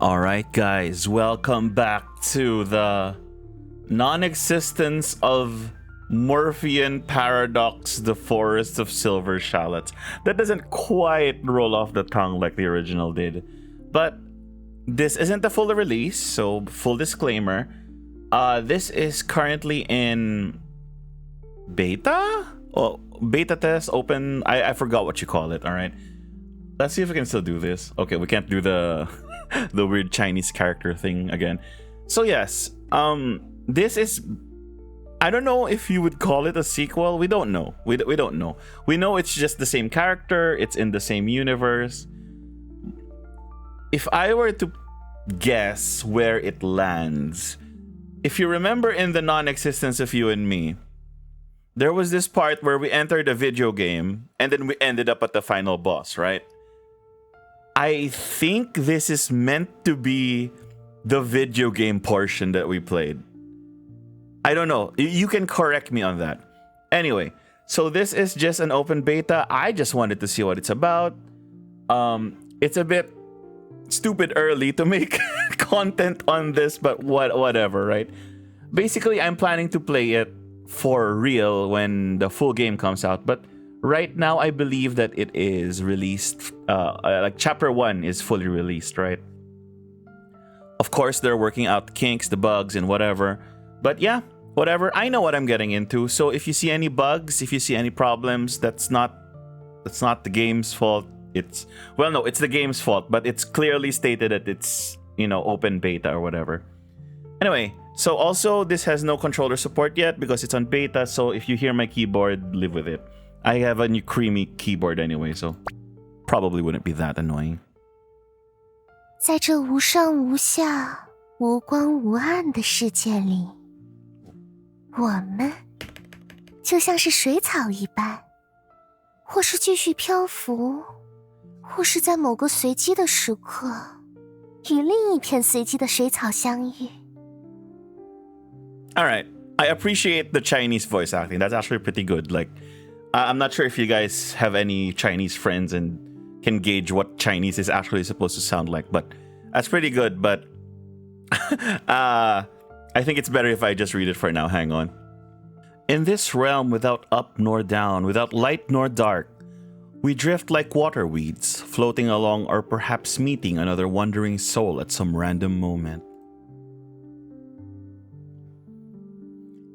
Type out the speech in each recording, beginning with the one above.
All right, guys, welcome back to the non-existence of Morphean Paradox, the Forest of Silver Shallots. That doesn't quite roll off the tongue like the original did. But this isn't a full release, so full disclaimer. This is currently in beta? Oh, beta test, open. I forgot what you call it, all right? Let's see if we can still do this. Okay, we can't do the the weird Chinese character thing again. So yes, this is, I don't know if you would call it a sequel. We don't know. We don't know. We know it's just the same character. It's in the same universe. If I were to guess where it lands, if you remember in the non-existence of You and Me, there was this part where we entered a video game and then we ended up at the final boss, right? I think this is meant to be the video game portion that we played. I don't know. You can correct me on that. Anyway, so this is just an open beta. I just wanted to see what it's about. It's a bit stupid early to make content on this, but whatever, right? Basically, I'm planning to play it for real when the full game comes out, but right now I believe that it is released, like chapter 1 is fully released, right? Of course, they're working out the kinks, the bugs, and whatever. But yeah, whatever. I know what I'm getting into. So if you see any bugs, if you see any problems, that's not the game's fault. It's the game's fault, but it's clearly stated that it's, open beta or whatever. Anyway, so also this has no controller support yet because it's on beta. So if you hear my keyboard, live with it. I have a new creamy keyboard anyway, so probably wouldn't be that annoying. 在这无上无下、无光无暗的世界里，我们就像是水草一般，或是继续漂浮，或是在某个随机的时刻，与另一片随机的水草相遇。All right, I appreciate the Chinese voice acting. That's actually pretty good. Like, I'm not sure if you guys have any Chinese friends and can gauge what Chinese is actually supposed to sound like, but that's pretty good. But I think it's better if I just read it for now. Hang on. In this realm without up nor down, without light nor dark, we drift like water weeds, floating along or perhaps meeting another wandering soul at some random moment.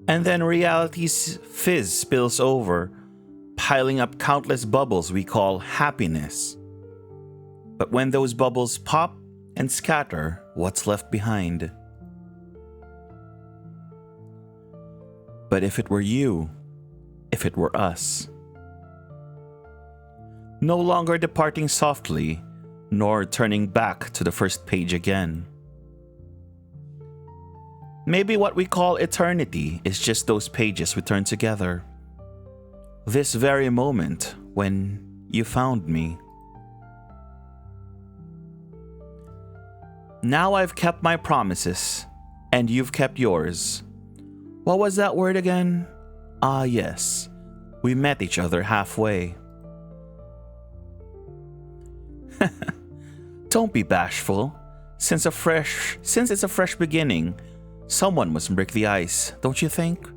And then reality's fizz spills over, piling up countless bubbles we call happiness. But when those bubbles pop and scatter, what's left behind? But if it were you, if it were us, no longer departing softly, nor turning back to the first page again. Maybe what we call eternity is just those pages we turn together. This very moment when you found me. Now I've kept my promises, and you've kept yours. What was that word again? Ah, yes. We met each other halfway. Don't be bashful. Since it's a fresh beginning, someone must break the ice, don't you think?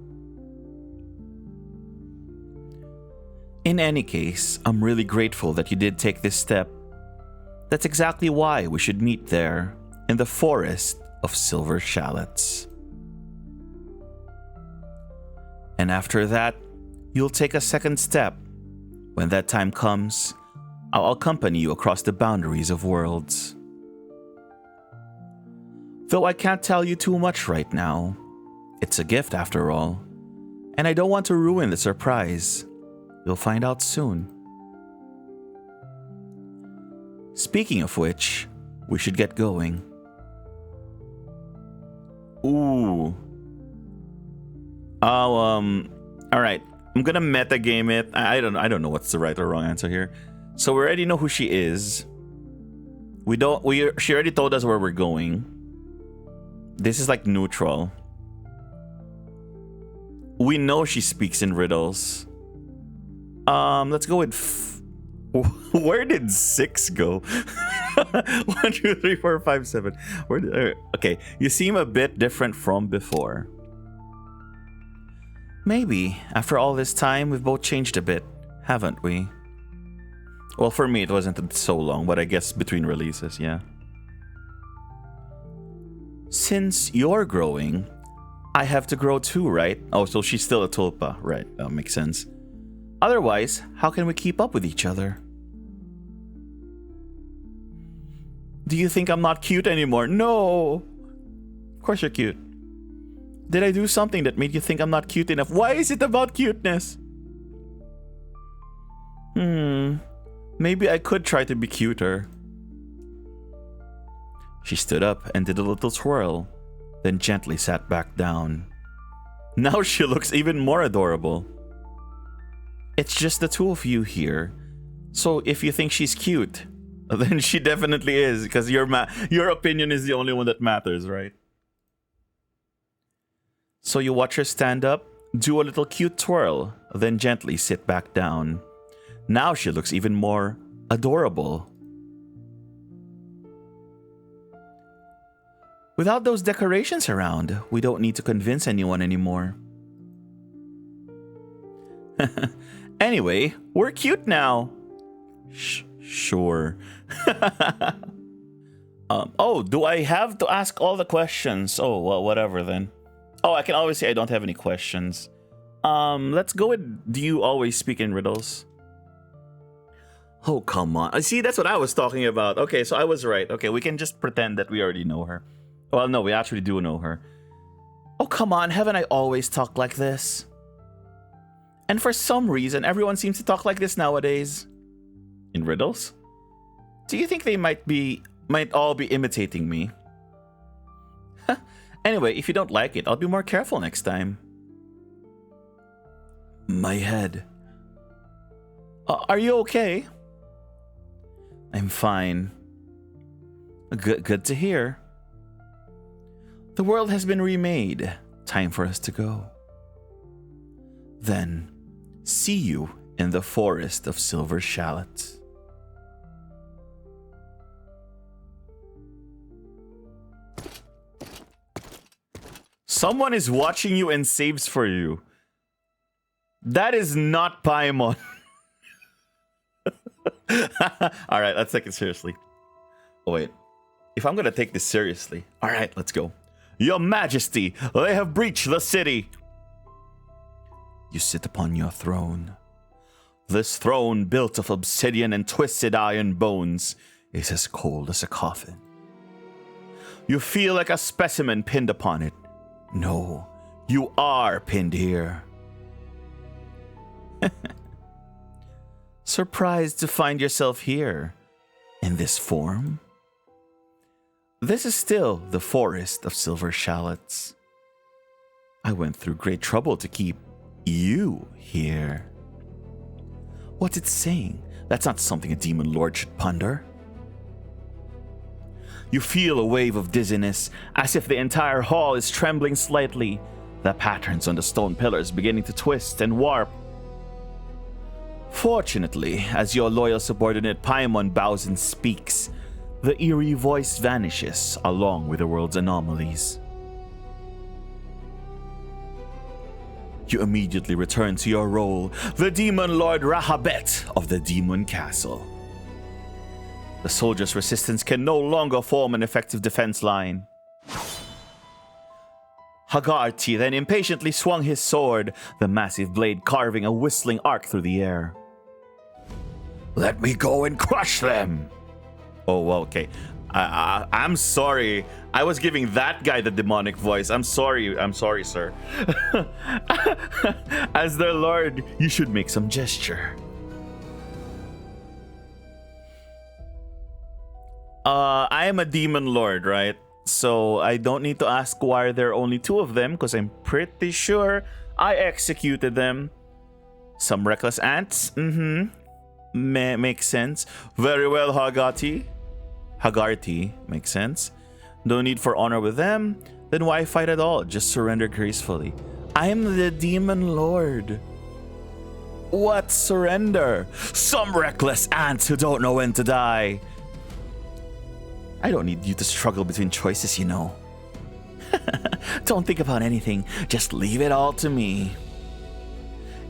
In any case, I'm really grateful that you did take this step. That's exactly why we should meet there, in the Forest of Silver Shallots. And after that, you'll take a second step. When that time comes, I'll accompany you across the boundaries of worlds. Though I can't tell you too much right now. It's a gift after all, and I don't want to ruin the surprise. You'll find out soon. Speaking of which, we should get going. Ooh. Oh, alright. I'm gonna metagame it. I don't know what's the right or wrong answer here. So we already know who she is. She already told us where we're going. This is like neutral. We know she speaks in riddles. Let's go with where did 6 go? 1, 2, 3, 4, 5, 7. Okay, you seem a bit different from before. Maybe, after all this time, we've both changed a bit, haven't we? Well, for me, it wasn't so long, but I guess between releases, yeah. Since you're growing, I have to grow too, right? Oh, so she's still a tulpa, right? That makes sense. Otherwise, how can we keep up with each other? Do you think I'm not cute anymore? No! Of course you're cute. Did I do something that made you think I'm not cute enough? Why is it about cuteness? Maybe I could try to be cuter. She stood up and did a little twirl, then gently sat back down. Now she looks even more adorable. It's just the two of you here. So if you think she's cute, then she definitely is, because your opinion is the only one that matters, right? So you watch her stand up, do a little cute twirl, then gently sit back down. Now she looks even more adorable. Without those decorations around, we don't need to convince anyone anymore. Anyway, we're cute now. Sure. Oh, do I have to ask all the questions? Oh, well, whatever then. Oh, I can always say I don't have any questions. Let's go with, do you always speak in riddles? Oh, come on. See, that's what I was talking about. Okay, so I was right. Okay, we can just pretend that we already know her. Well, no, we actually do know her. Oh, come on. Haven't I always talked like this? And for some reason, everyone seems to talk like this nowadays. In riddles? Do you think they might all be imitating me? Anyway, if you don't like it, I'll be more careful next time. My head. Are you okay? I'm fine. Good to hear. The world has been remade. Time for us to go. Then, see you in the Forest of Silver Shallots. Someone is watching you and saves for you. That is not Paimon. Alright, let's take it seriously. Oh, wait. If I'm gonna take this seriously. Alright, let's go. Your Majesty, they have breached the city. You sit upon your throne. This throne, built of obsidian and twisted iron bones, is as cold as a coffin. You feel like a specimen pinned upon it. No, you are pinned here. Surprised to find yourself here, in this form? This is still the Forest of Silver Shallots. I went through great trouble to keep you here. What's it saying? That's not something a demon lord should ponder. You feel a wave of dizziness, as if the entire hall is trembling slightly, the patterns on the stone pillars beginning to twist and warp. Fortunately, as your loyal subordinate Paimon bows and speaks, the eerie voice vanishes along with the world's anomalies. You immediately return to your role, the Demon Lord Rahabet of the Demon Castle. The soldiers' resistance can no longer form an effective defense line. Hagarty then impatiently swung his sword, the massive blade carving a whistling arc through the air. Let me go and crush them! Oh, well, okay. I'm sorry. I was giving that guy the demonic voice. I'm sorry, sir. As their lord, you should make some gesture. I am a demon lord, right? So I don't need to ask why there are only two of them, because I'm pretty sure I executed them. Some reckless ants? Makes sense. Very well, Hagarty, makes sense. No need for honor with them. Then why fight at all? Just surrender gracefully. I'm the demon lord. What surrender? Some reckless ants who don't know when to die. I don't need you to struggle between choices, you know. Don't think about anything, just leave it all to me.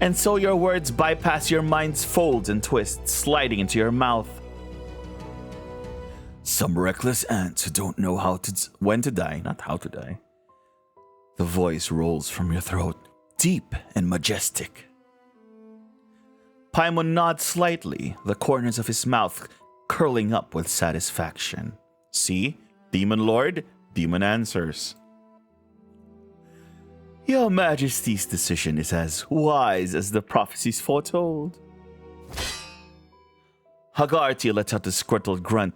And so your words bypass your mind's folds and twists, sliding into your mouth. Some reckless ants who don't know when to die, not how to die. The voice rolls from your throat, deep and majestic. Paimon nods slightly, the corners of his mouth curling up with satisfaction. See? Demon Lord, demon answers. Your Majesty's decision is as wise as the prophecies foretold. Hagarty lets out a disgruntled grunt.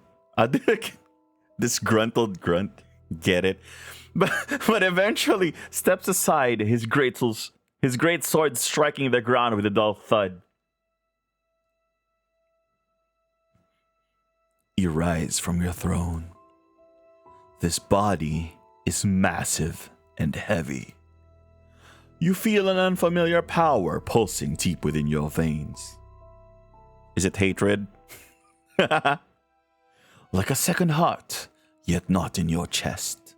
Disgruntled grunt. Get it? But eventually steps aside, his great sword striking the ground with a dull thud. You rise from your throne. This body is massive and heavy. You feel an unfamiliar power pulsing deep within your veins. Is it hatred? Like a second heart, yet not in your chest.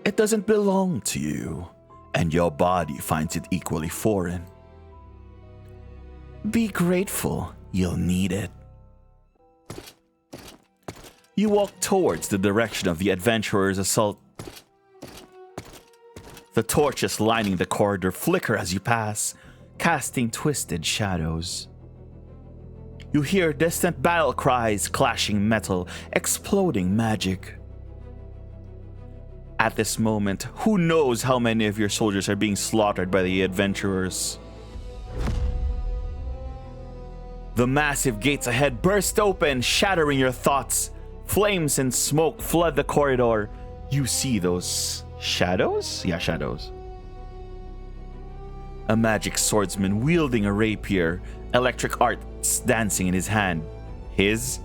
It doesn't belong to you, and your body finds it equally foreign. Be grateful, you'll need it. You walk towards the direction of the adventurer's assault. The torches lining the corridor flicker as you pass, casting twisted shadows. You hear distant battle cries, clashing metal, exploding magic. At this moment, who knows how many of your soldiers are being slaughtered by the adventurers? The massive gates ahead burst open, shattering your thoughts. Flames and smoke flood the corridor. You see those shadows? Yeah, shadows. A magic swordsman wielding a rapier, electric arcs dancing in his hand. His?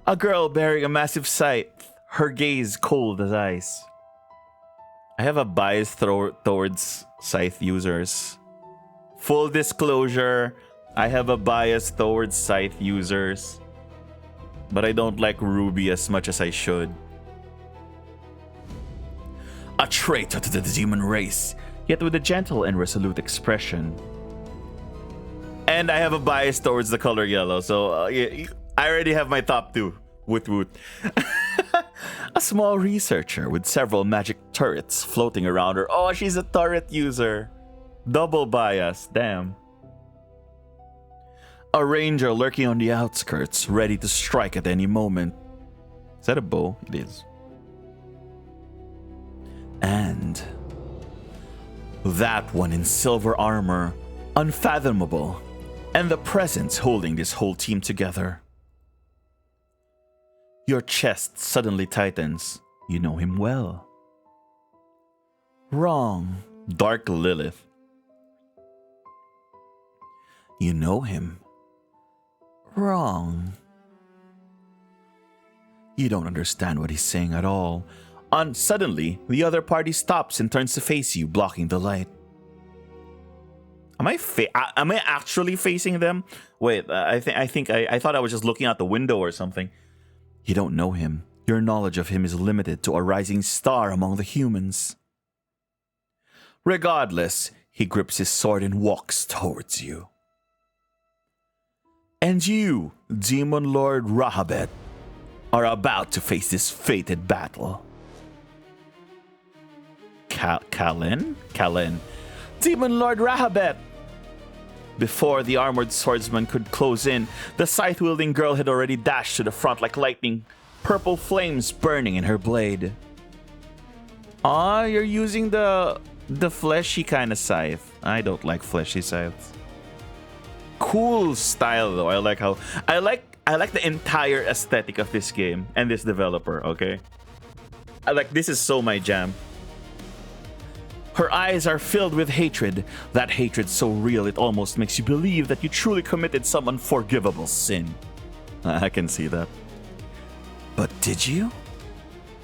A girl bearing a massive scythe, her gaze cold as ice. I have a bias towards scythe users. Full disclosure, I have a bias towards scythe users. But I don't like Ruby as much as I should. A traitor to the demon race, yet with a gentle and resolute expression. And I have a bias towards the color yellow, so I already have my top two. Woot woot. A small researcher with several magic turrets floating around her. Oh, she's a turret user. Double bias, damn. A ranger lurking on the outskirts, ready to strike at any moment. Is that a bow? It is. And that one in silver armor, unfathomable, and the presence holding this whole team together. Your chest suddenly tightens. You know him well. Wrong. Dark Lilith. You know him. Wrong. You don't understand what he's saying at all. Suddenly, the other party stops and turns to face you, blocking the light. Am I actually facing them? Wait, I thought I was just looking out the window or something. You don't know him. Your knowledge of him is limited to a rising star among the humans. Regardless, he grips his sword and walks towards you. And you, Demon Lord Rahabet, are about to face this fated battle. Kalin? Demon Lord Rahabet! Before the armored swordsman could close in, the scythe-wielding girl had already dashed to the front like lightning, purple flames burning in her blade. Ah, you're using the fleshy kind of scythe. I don't like fleshy scythes. Cool style though. I like the entire aesthetic of this game and this developer, okay? This is so my jam. Her eyes are filled with hatred. That hatred so real it almost makes you believe that you truly committed some unforgivable sin. I can see that. But did you?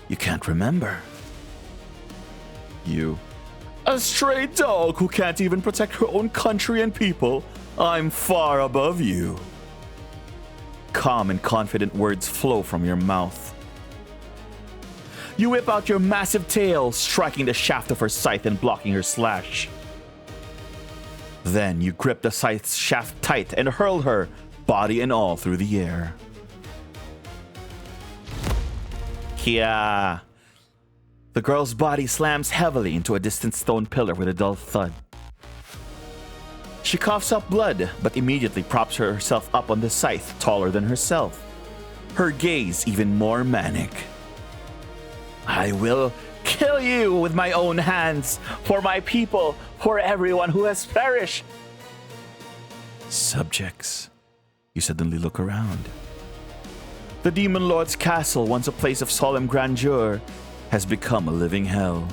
You can't remember. You. A stray dog who can't even protect her own country and people. I'm far above you. Calm and confident words flow from your mouth. You whip out your massive tail, striking the shaft of her scythe and blocking her slash. Then you grip the scythe's shaft tight and hurl her, body and all, through the air. Yeah. The girl's body slams heavily into a distant stone pillar with a dull thud. She coughs up blood, but immediately props herself up on the scythe, taller than herself. Her gaze even more manic. I will kill you with my own hands, for my people, for everyone who has perished. Subjects, you suddenly look around. The Demon Lord's castle, once a place of solemn grandeur, has become a living hell.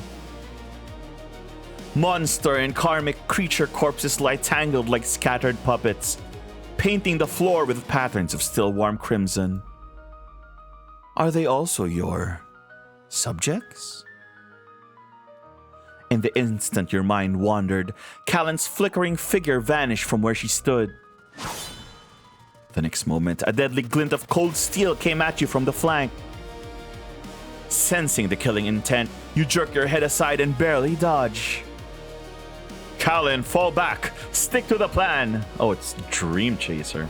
Monster and karmic creature corpses lie tangled like scattered puppets, painting the floor with patterns of still warm crimson. Are they also your subjects? In the instant your mind wandered, Callan's flickering figure vanished from where she stood. The next moment, a deadly glint of cold steel came at you from the flank. Sensing the killing intent, you jerk your head aside and barely dodge. Callan, fall back! Stick to the plan! Oh, it's Dream Chaser.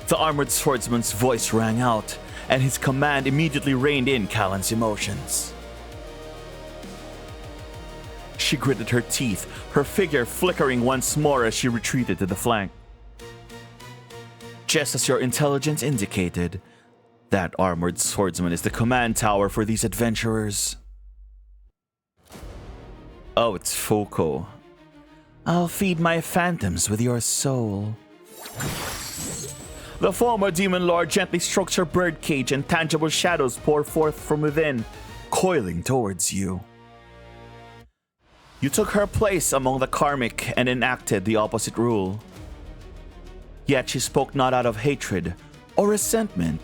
The armored swordsman's voice rang out, and his command immediately reined in Callan's emotions. She gritted her teeth, her figure flickering once more as she retreated to the flank. Just as your intelligence indicated, that armored swordsman is the command tower for these adventurers. Oh, it's Foko. I'll feed my phantoms with your soul. The former demon lord gently strokes her birdcage and tangible shadows pour forth from within, coiling towards you. You took her place among the karmic and enacted the opposite rule. Yet she spoke not out of hatred or resentment,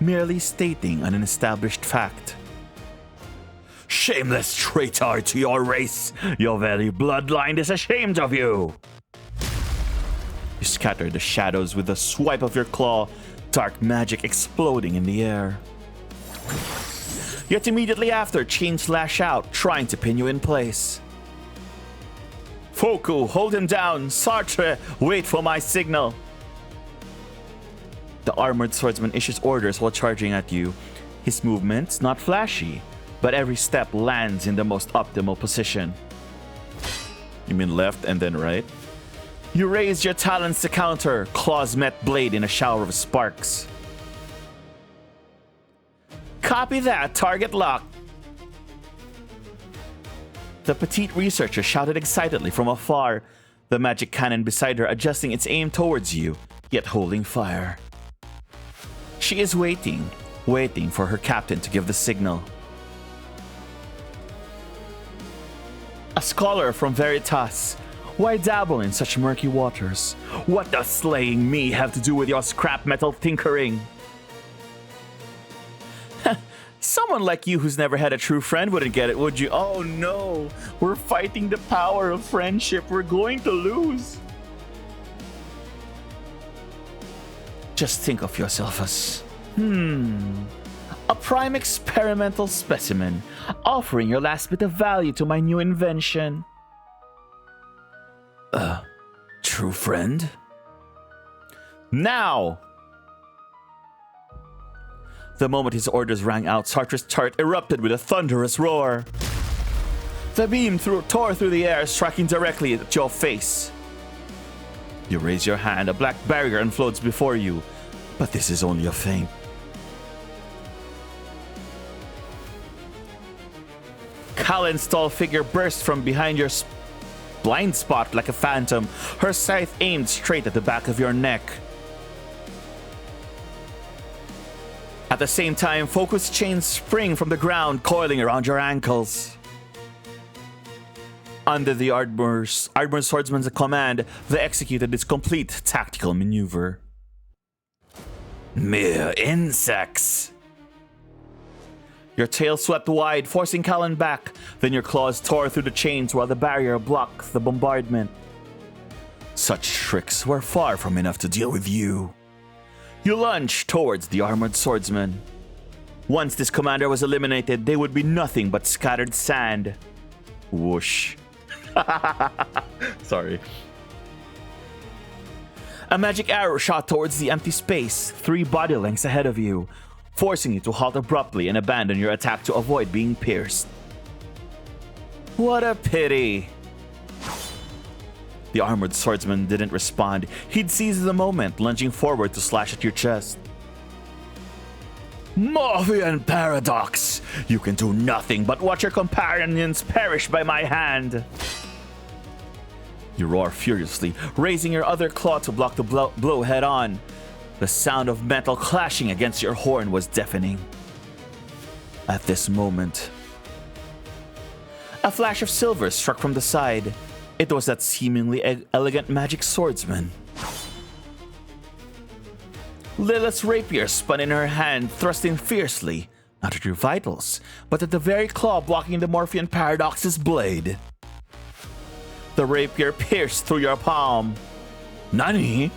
merely stating an established fact. Shameless traitor to your race! Your very bloodline is ashamed of you! You scatter the shadows with a swipe of your claw, dark magic exploding in the air. Yet immediately after, chains lash out, trying to pin you in place. Foku, hold him down! Sartre, wait for my signal! The armored swordsman issues orders while charging at you. His movements not flashy, but every step lands in the most optimal position. You mean left and then right? You raise your talons to counter, claws met blade in a shower of sparks. Copy that, target locked. The petite researcher shouted excitedly from afar, the magic cannon beside her adjusting its aim towards you, yet holding fire. She is waiting for her captain to give the signal. A scholar from Veritas, why dabble in such murky waters? What does slaying me have to do with your scrap metal tinkering? Someone like you who's never had a true friend wouldn't get it, would you? Oh no, we're fighting the power of friendship. We're going to lose. Just think of yourself as, a prime experimental specimen, offering your last bit of value to my new invention. True friend? Now! The moment his orders rang out, Sartre's chart erupted with a thunderous roar. The beam tore through the air, striking directly at your face. You raise your hand, a black barrier unfolds before you, but this is only a feint. Callan's tall figure burst from behind your blind spot like a phantom, her scythe aimed straight at the back of your neck. At the same time, focus chains spring from the ground, coiling around your ankles. Under the armored swordsman's command, they executed this complete tactical maneuver. Mere insects! Your tail swept wide, forcing Callan back. Then your claws tore through the chains while the barrier blocked the bombardment. Such tricks were far from enough to deal with you. You lunge towards the armored swordsman. Once this commander was eliminated, they would be nothing but scattered sand. Whoosh. Sorry. A magic arrow shot towards the empty space, 3 body lengths ahead of you, forcing you to halt abruptly and abandon your attack to avoid being pierced. What a pity. The armored swordsman didn't respond. He'd seized the moment, lunging forward to slash at your chest. Morphean Paradox! You can do nothing but watch your companions perish by my hand. You roar furiously, raising your other claw to block the blow head on. The sound of metal clashing against your horn was deafening. At this moment, a flash of silver struck from the side. It was that seemingly elegant magic swordsman. Lilith's rapier spun in her hand, thrusting fiercely, not at your vitals, but at the very claw blocking the Morphean Paradox's blade. The rapier pierced through your palm. Nani?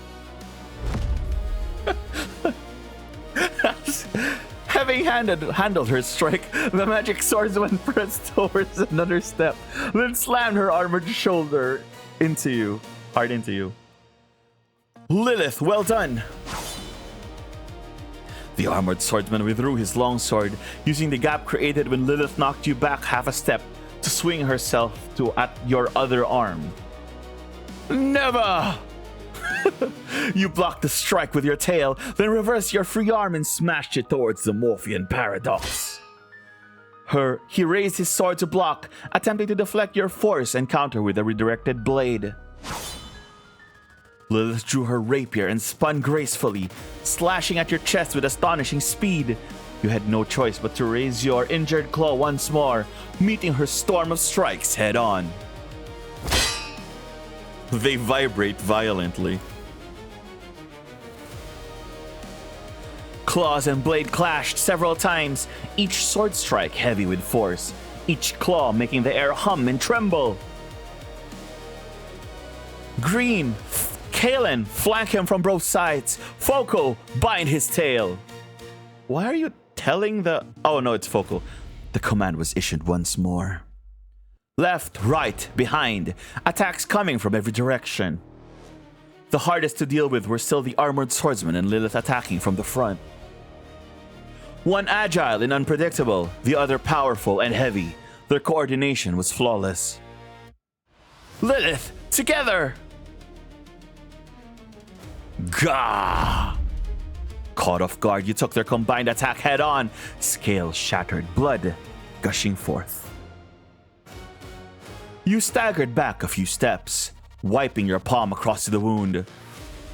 Having handled her strike, the magic swordsman pressed towards another step, then slammed her armored shoulder hard into you. Lilith, well done! The armored swordsman withdrew his longsword, using the gap created when Lilith knocked you back half a step to swing herself at your other arm. Never! You blocked the strike with your tail, then reversed your free arm and smashed it towards the Morphean Paradox. He raised his sword to block, attempting to deflect your force and counter with a redirected blade. Lilith drew her rapier and spun gracefully, slashing at your chest with astonishing speed. You had no choice but to raise your injured claw once more, meeting her storm of strikes head on. They vibrate violently. Claws and blade clashed several times, each sword strike heavy with force, each claw making the air hum and tremble. Green, Kalen, flank him from both sides. Foco, bind his tail. Why are you telling the... Oh no, it's Foco. The command was issued once more. Left, right, behind. Attacks coming from every direction. The hardest to deal with were still the armored swordsman and Lilith attacking from the front. One agile and unpredictable, the other powerful and heavy. Their coordination was flawless. Lilith, together! Gah! Caught off guard, you took their combined attack head on, scales shattered, blood gushing forth. You staggered back a few steps, wiping your palm across the wound.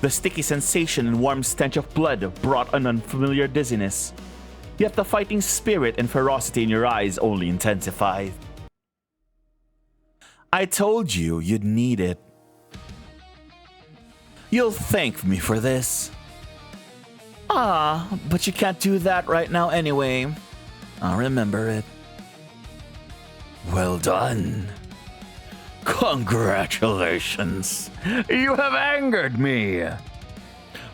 The sticky sensation and warm stench of blood brought an unfamiliar dizziness, yet the fighting spirit and ferocity in your eyes only intensified. I told you you'd need it. You'll thank me for this. But you can't do that right now anyway. I'll remember it. Well done. Congratulations. You have angered me.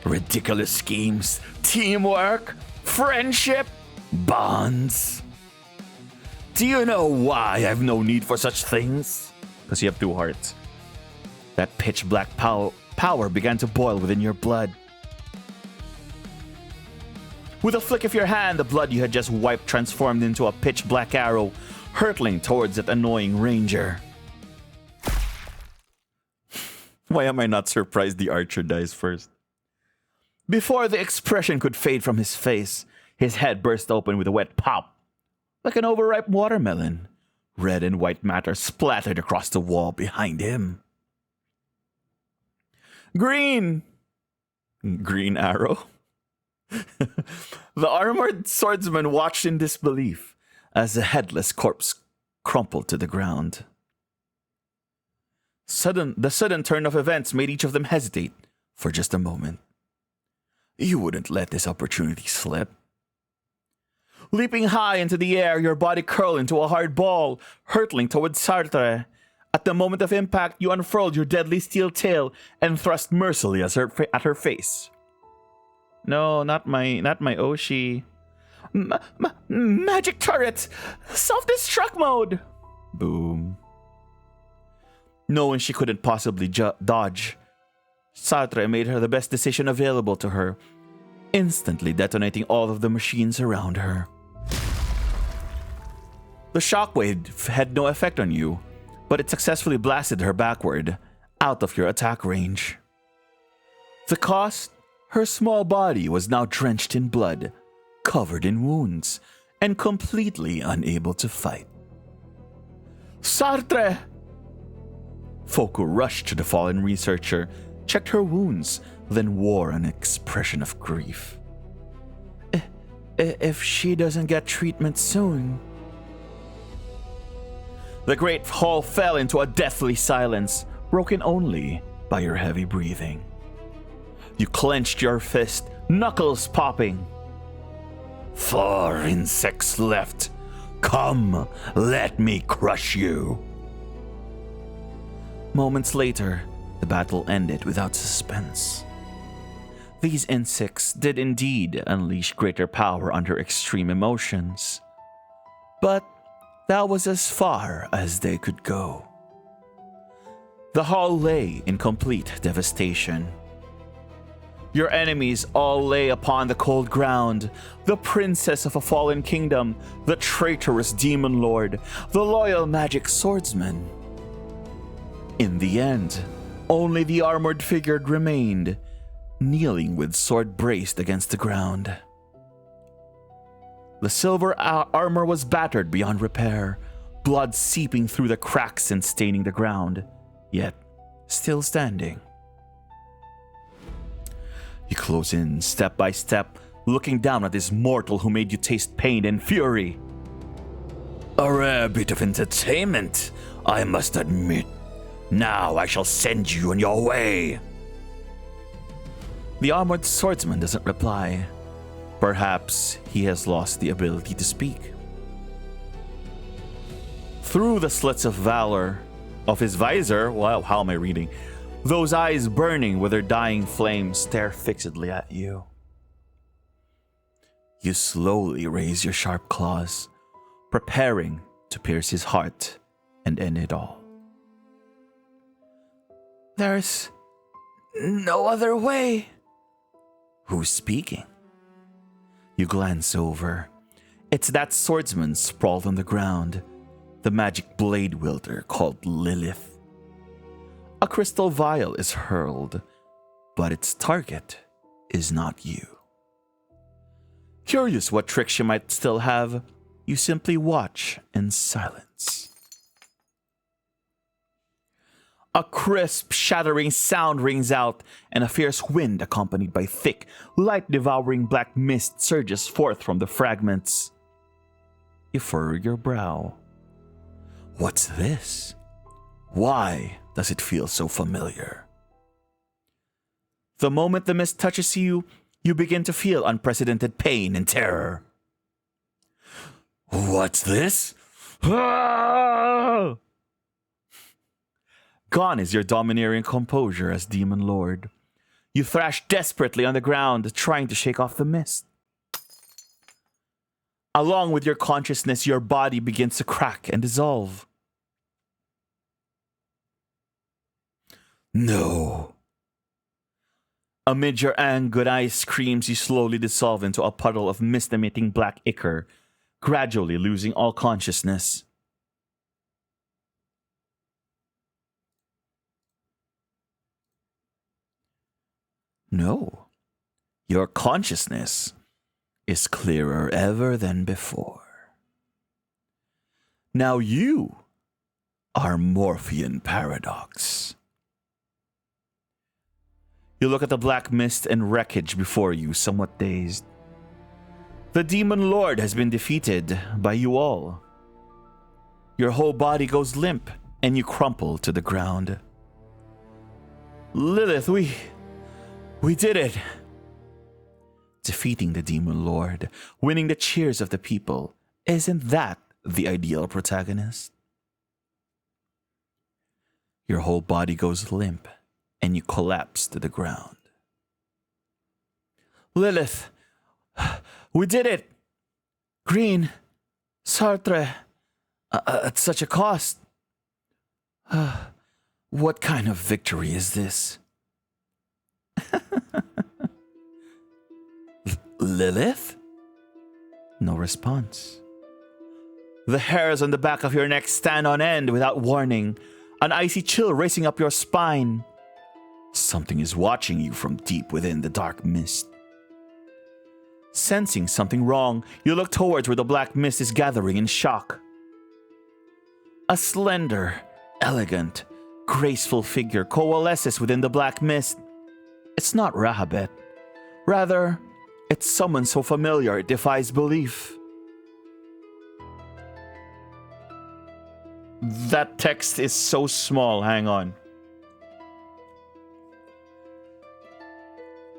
Ridiculous schemes, teamwork, friendship, bonds. Do you know why I've no need for such things? Because you have 2 hearts. That pitch black power began to boil within your blood. With a flick of your hand, the blood you had just wiped transformed into a pitch black arrow, hurtling towards that annoying ranger. Why am I not surprised the archer dies first? Before the expression could fade from his face, his head burst open with a wet pop, like an overripe watermelon. Red and white matter splattered across the wall behind him. Green! Green arrow? The armored swordsman watched in disbelief as the headless corpse crumpled to the ground. The sudden turn of events made each of them hesitate for just a moment. You wouldn't let this opportunity slip. Leaping high into the air, your body curled into a hard ball, hurtling towards Sartre. At the moment of impact, you unfurled your deadly steel tail and thrust mercilessly at her face. No, not my Oshi. Magic turret! Self-destruct mode! Boom. Knowing she couldn't possibly dodge, Sartre made her the best decision available to her, instantly detonating all of the machines around her. The shockwave had no effect on you, but it successfully blasted her backward, out of your attack range. The cost? Her small body was now drenched in blood, covered in wounds, and completely unable to fight. Sartre! Foku rushed to the fallen researcher, checked her wounds, then wore an expression of grief. If she doesn't get treatment soon... The great hall fell into a deathly silence, broken only by your heavy breathing. You clenched your fist, knuckles popping. 4 insects left. Come, let me crush you. Moments later, the battle ended without suspense. These insects did indeed unleash greater power under extreme emotions, but that was as far as they could go. The hall lay in complete devastation. Your enemies all lay upon the cold ground, the princess of a fallen kingdom, the traitorous demon lord, the loyal magic swordsman. In the end, only the armored figure remained, kneeling with sword braced against the ground. The silver armor was battered beyond repair, blood seeping through the cracks and staining the ground, yet still standing. You close in step by step, looking down at this mortal who made you taste pain and fury. A rare bit of entertainment, I must admit. Now I shall send you on your way. The armored swordsman doesn't reply. Perhaps he has lost the ability to speak. Through the slits of valor of his visor, wow, how am I reading? Those eyes burning with their dying flames stare fixedly at you. You slowly raise your sharp claws, preparing to pierce his heart and end it all. There's no other way. Who's speaking? You glance over. It's that swordsman sprawled on the ground, the magic blade wielder called Lilith. A crystal vial is hurled, but its target is not you. Curious what trick she might still have, you simply watch in silence. A crisp, shattering sound rings out, and a fierce wind accompanied by thick, light-devouring black mist surges forth from the fragments. You furrow your brow. What's this? Why does it feel so familiar? The moment the mist touches you, you begin to feel unprecedented pain and terror. What's this? Ah! Gone is your domineering composure as Demon Lord. You thrash desperately on the ground, trying to shake off the mist. Along with your consciousness, your body begins to crack and dissolve. No. Amid your agonized screams, you slowly dissolve into a puddle of mist-emitting black ichor, gradually losing all consciousness. No, your consciousness is clearer ever than before. Now you are Morphean Paradox. You look at the black mist and wreckage before you, somewhat dazed. The Demon Lord has been defeated by you all. Your whole body goes limp, and you crumple to the ground. Lilith, we did it! Defeating the Demon Lord, winning the cheers of the people, isn't that the ideal protagonist? Your whole body goes limp, and you collapse to the ground. Lilith! We did it! Green! Sartre! At such a cost! What kind of victory is this? Lilith? No response. The hairs on the back of your neck stand on end without warning, an icy chill racing up your spine. Something is watching you from deep within the dark mist. Sensing something wrong, you look towards where the black mist is gathering in shock. A slender, elegant, graceful figure coalesces within the black mist. It's not Rahabet. Rather, it's someone so familiar it defies belief. That text is so small, hang on.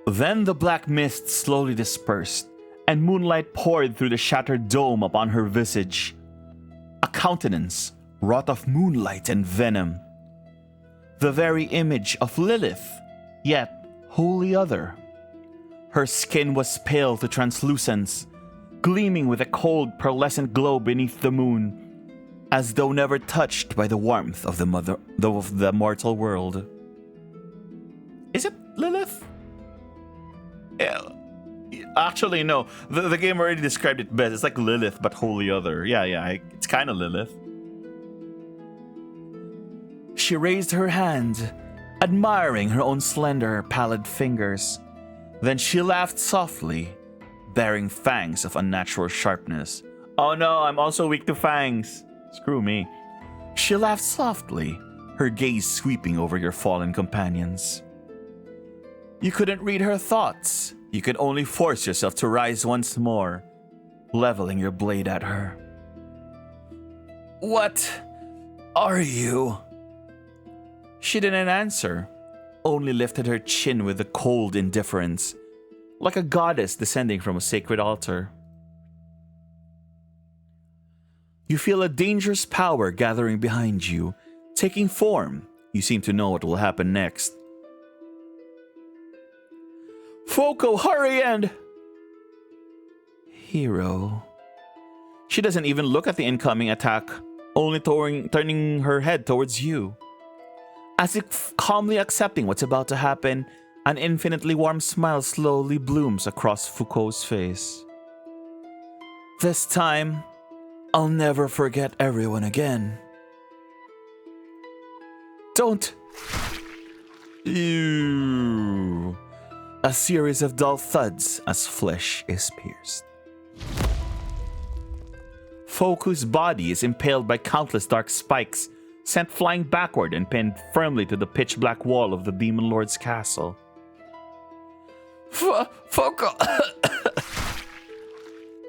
Then the black mist slowly dispersed, and moonlight poured through the shattered dome upon her visage. A countenance wrought of moonlight and venom. The very image of Lilith, yet wholly other. Her skin was pale to translucence, gleaming with a cold, pearlescent glow beneath the moon, as though never touched by the warmth of the mortal world. Is it Lilith? Actually, no. The game already described it best. It's like Lilith, but wholly other. Yeah, it's kind of Lilith. She raised her hand, admiring her own slender, pallid fingers. Then she laughed softly, bearing fangs of unnatural sharpness. Oh no, I'm also weak to fangs. Screw me. She laughed softly, her gaze sweeping over your fallen companions. You couldn't read her thoughts. You could only force yourself to rise once more, leveling your blade at her. What are you? She didn't answer, only lifted her chin with a cold indifference, like a goddess descending from a sacred altar. You feel a dangerous power gathering behind you, taking form. You seem to know what will happen next. Foco, hurry and... Hero. She doesn't even look at the incoming attack, only turning her head towards you. As if calmly accepting what's about to happen, an infinitely warm smile slowly blooms across Foucault's face. This time, I'll never forget everyone again. Don't... Ew. A series of dull thuds as flesh is pierced. Foku's body is impaled by countless dark spikes, sent flying backward and pinned firmly to the pitch-black wall of the Demon Lord's castle. Foku!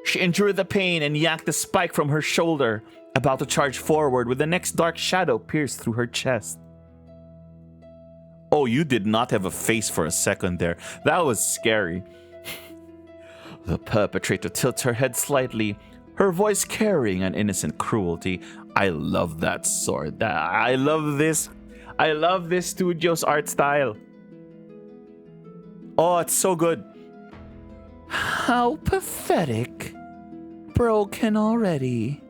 She endured the pain and yanked the spike from her shoulder, about to charge forward with the next dark shadow pierced through her chest. Oh, you did not have a face for a second there. That was scary. The perpetrator tilts her head slightly, her voice carrying an innocent cruelty. I love that sword. I love this. I love this studio's art style. Oh, it's so good. How pathetic. Broken already.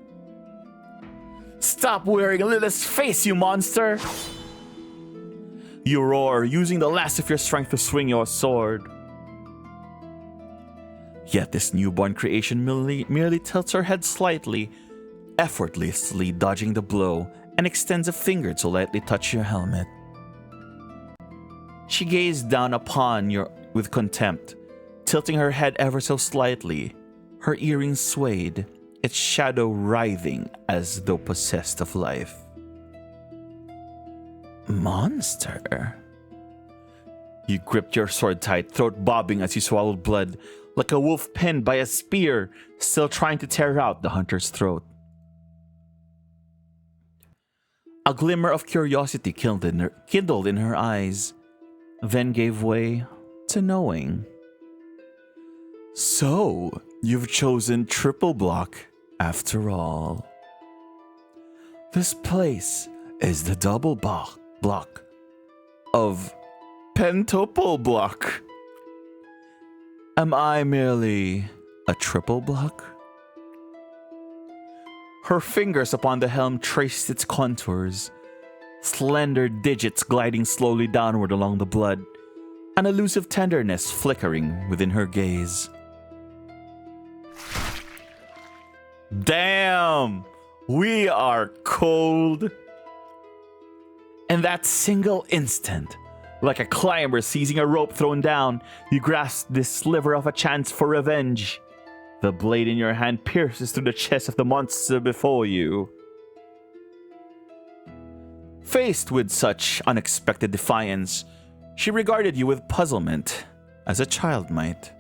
Stop wearing Lilith's face, you monster! You roar, using the last of your strength to swing your sword. Yet this newborn creation merely tilts her head slightly, effortlessly dodging the blow, and extends a finger to lightly touch your helmet. She gazed down upon you with contempt, tilting her head ever so slightly. Her earrings swayed, its shadow writhing as though possessed of life. Monster. You gripped your sword tight, throat bobbing as you swallowed blood, like a wolf pinned by a spear, still trying to tear out the hunter's throat. A glimmer of curiosity kindled in her eyes, then gave way to knowing. So, you've chosen triple block after all. This place is the double block block of pentuple block. Am I merely a triple block? Her fingers upon the helm traced its contours, slender digits gliding slowly downward along the blood, an elusive tenderness flickering within her gaze. Damn! We are cold! In that single instant, like a climber seizing a rope thrown down, you grasp this sliver of a chance for revenge. The blade in your hand pierces through the chest of the monster before you. Faced with such unexpected defiance, she regarded you with puzzlement, as a child might.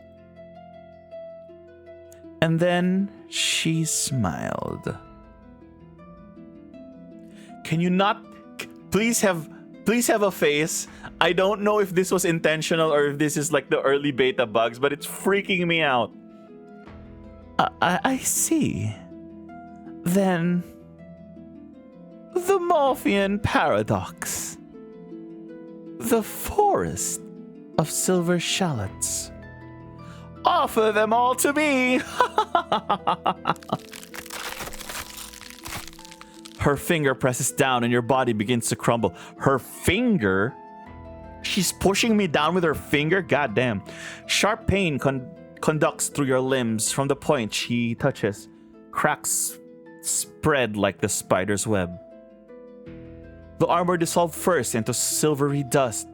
And then she smiled. Can you not please have a face? I don't know if this was intentional or if this is like the early beta bugs, but it's freaking me out. I see. Then the Morphean Paradox. The Forest of Silver Shallots. Offer them all to me! Her finger presses down and your body begins to crumble. Her finger? She's pushing me down with her finger? Goddamn. Sharp pain conducts through your limbs from the point she touches. Cracks spread like the spider's web. The armor dissolved first into silvery dust,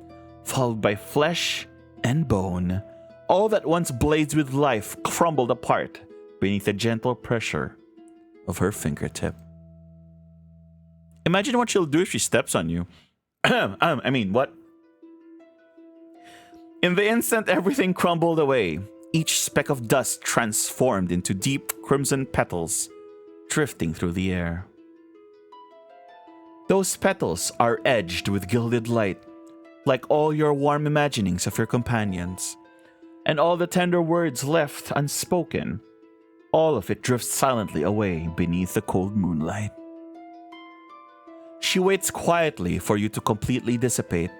followed by flesh and bone. All that once blades with life crumbled apart beneath the gentle pressure of her fingertip. Imagine what she'll do if she steps on you. What? In the instant everything crumbled away, each speck of dust transformed into deep crimson petals, drifting through the air. Those petals are edged with gilded light, like all your warm imaginings of your companions, and all the tender words left unspoken, all of it drifts silently away beneath the cold moonlight. She waits quietly for you to completely dissipate,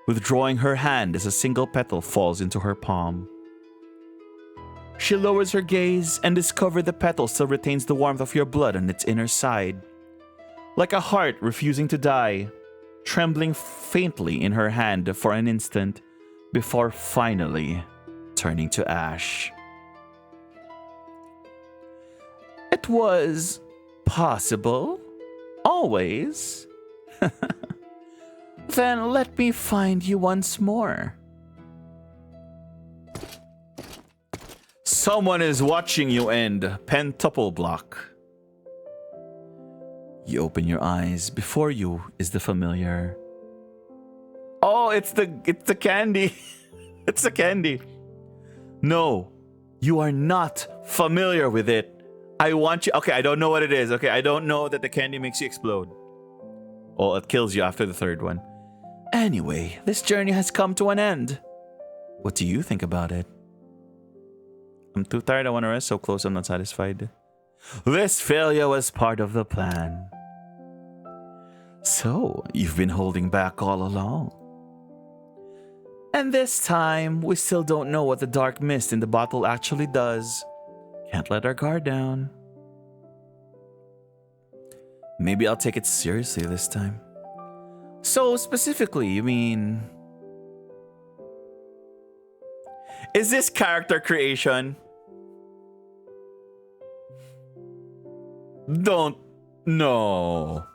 withdrawing her hand as a single petal falls into her palm. She lowers her gaze and discovers the petal still retains the warmth of your blood on its inner side. Like a heart refusing to die, trembling faintly in her hand for an instant, before finally turning to ash. It was possible, always. Then let me find you once more. Someone is watching you end pentuple block. You open your eyes. Before you is the familiar. Oh, it's the candy. It's the candy. No, you are not familiar with it. I want you. Okay, I don't know what it is. Okay, I don't know that the candy makes you explode. Well, it kills you after the third one. Anyway, this journey has come to an end. What do you think about it? I'm too tired. I want to rest. So close, I'm not satisfied. This failure was part of the plan. So, you've been holding back all along. And this time, we still don't know what the dark mist in the bottle actually does. Can't let our guard down. Maybe I'll take it seriously this time. So, specifically, you mean... Is this character creation? Don't... No.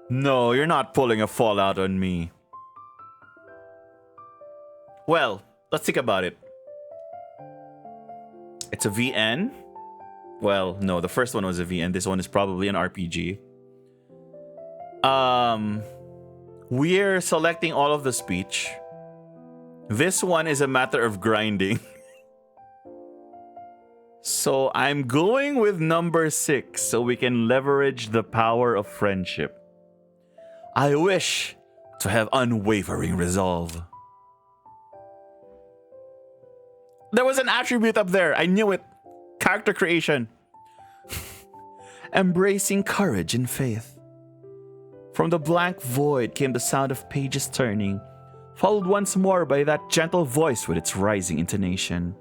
No, you're not pulling a Fallout on me. Well, let's think about it. It's a VN. Well, no, the first one was a VN. This one is probably an RPG. We're selecting all of the speech. This one is a matter of grinding. So I'm going with number 6 so we can leverage the power of friendship. I wish to have unwavering resolve. There was an attribute up there. I knew it. Character creation. Embracing courage and faith. From the blank void came the sound of pages turning, followed once more by that gentle voice with its rising intonation.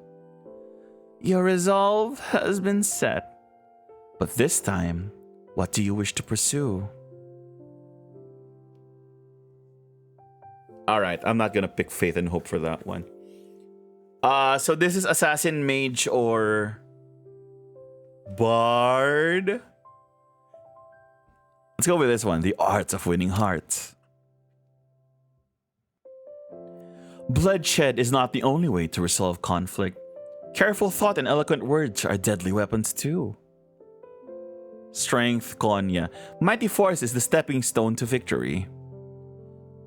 Your resolve has been set, but this time, what do you wish to pursue? Alright, I'm not gonna pick Faith and Hope for that one. So this is Assassin, Mage, or Bard? Let's go with this one, The Art of Winning Hearts. Bloodshed is not the only way to resolve conflict. Careful thought and eloquent words are deadly weapons too. Strength, Konya. Mighty force is the stepping stone to victory.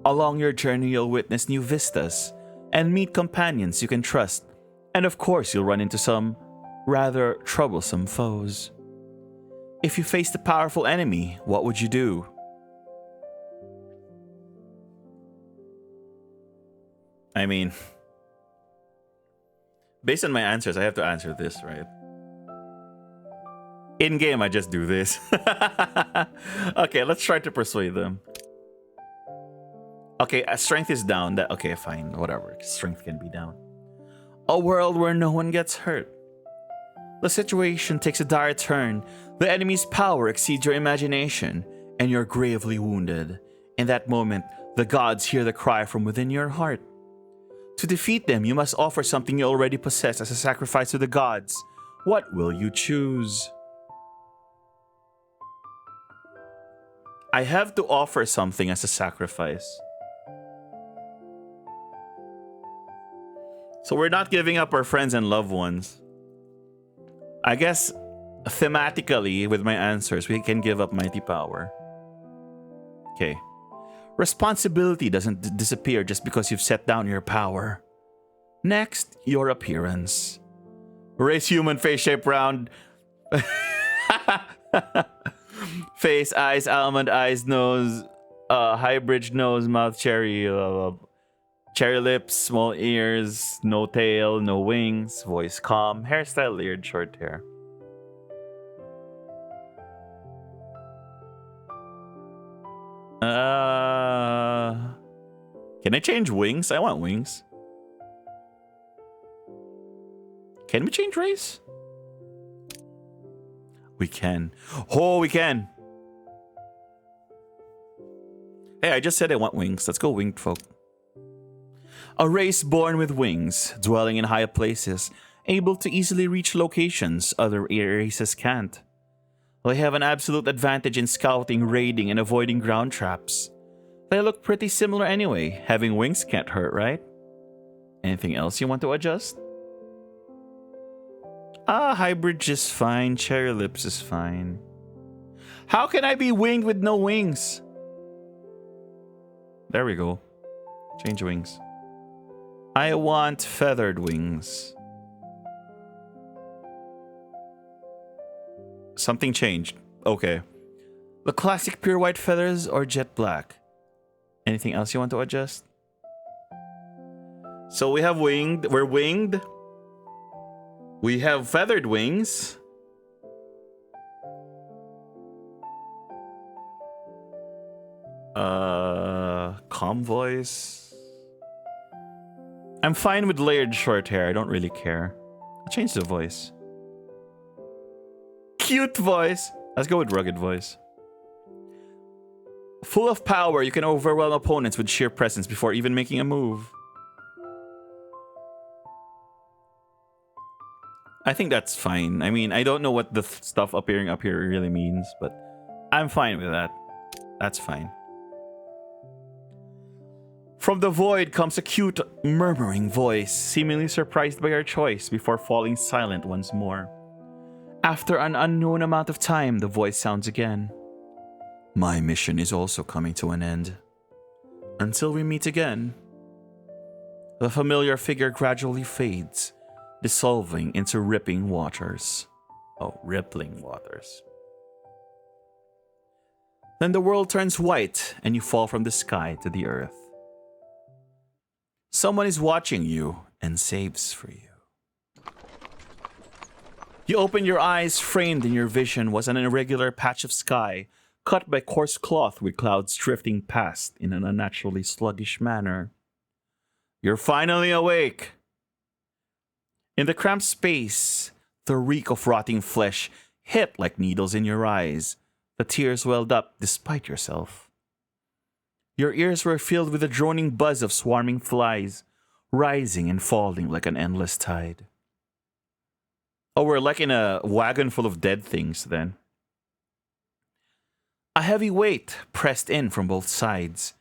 Along your journey, you'll witness new vistas and meet companions you can trust. And of course, you'll run into some rather troublesome foes. If you faced a powerful enemy, what would you do? I mean, based on my answers, I have to answer this, right? In game, I just do this. Okay, let's try to persuade them. Okay, strength is down. Okay, fine, whatever. Strength can be down. A world where no one gets hurt. The situation takes a dire turn. The enemy's power exceeds your imagination, and you're gravely wounded. In that moment, the gods hear the cry from within your heart. To defeat them, you must offer something you already possess as a sacrifice to the gods. What will you choose? I have to offer something as a sacrifice. So we're not giving up our friends and loved ones. I guess thematically, with my answers, we can give up mighty power. Okay. Responsibility doesn't disappear just because you've set down your power. Next, your appearance. Race human, face shape round. Face, eyes, almond eyes, nose, high bridge nose, mouth cherry, cherry lips, small ears, no tail, no wings, voice calm, hairstyle layered, short hair. Can I change wings? I want wings. Can we change race? We can. Oh, we can. Hey, I just said I want wings. Let's go winged folk. A race born with wings, dwelling in higher places, able to easily reach locations other races can't. They have an absolute advantage in scouting, raiding, and avoiding ground traps. They look pretty similar anyway. Having wings can't hurt, right? Anything else you want to adjust? Hybrid is fine. Cherry lips is fine. How can I be winged with no wings? There we go. Change wings. I want feathered wings. Something changed. Okay. The classic pure white feathers or jet black? Anything else you want to adjust? So we have winged. We're winged. We have feathered wings. Calm voice. I'm fine with layered short hair. I don't really care. I'll change the voice. Cute voice. Let's go with rugged voice. Full of power, you can overwhelm opponents with sheer presence before even making a move. I think that's fine. I mean, I don't know what the stuff appearing up here really means, but I'm fine with that. That's fine. From the void comes a cute, murmuring voice, seemingly surprised by our choice before falling silent once more. After an unknown amount of time, the voice sounds again. My mission is also coming to an end. Until we meet again. The familiar figure gradually fades, dissolving into rippling waters. Oh, rippling waters. Then the world turns white and you fall from the sky to the earth. Someone is watching you and saves for you. You open your eyes, framed in your vision was an irregular patch of sky, cut by coarse cloth with clouds drifting past in an unnaturally sluggish manner. You're finally awake. In the cramped space, the reek of rotting flesh hit like needles in your eyes. The tears welled up despite yourself. Your ears were filled with the droning buzz of swarming flies, rising and falling like an endless tide. Oh, we're like in a wagon full of dead things then. A heavy weight pressed in from both sides.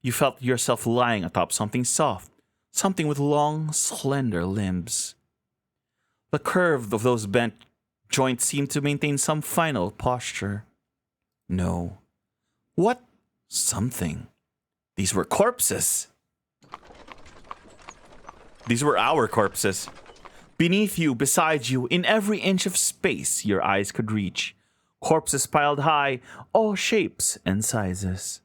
You felt yourself lying atop something soft, something with long, slender limbs. The curve of those bent joints seemed to maintain some final posture. No. What? Something. These were corpses. These were our corpses. Beneath you, beside you, in every inch of space your eyes could reach. Corpses piled high, all shapes and sizes.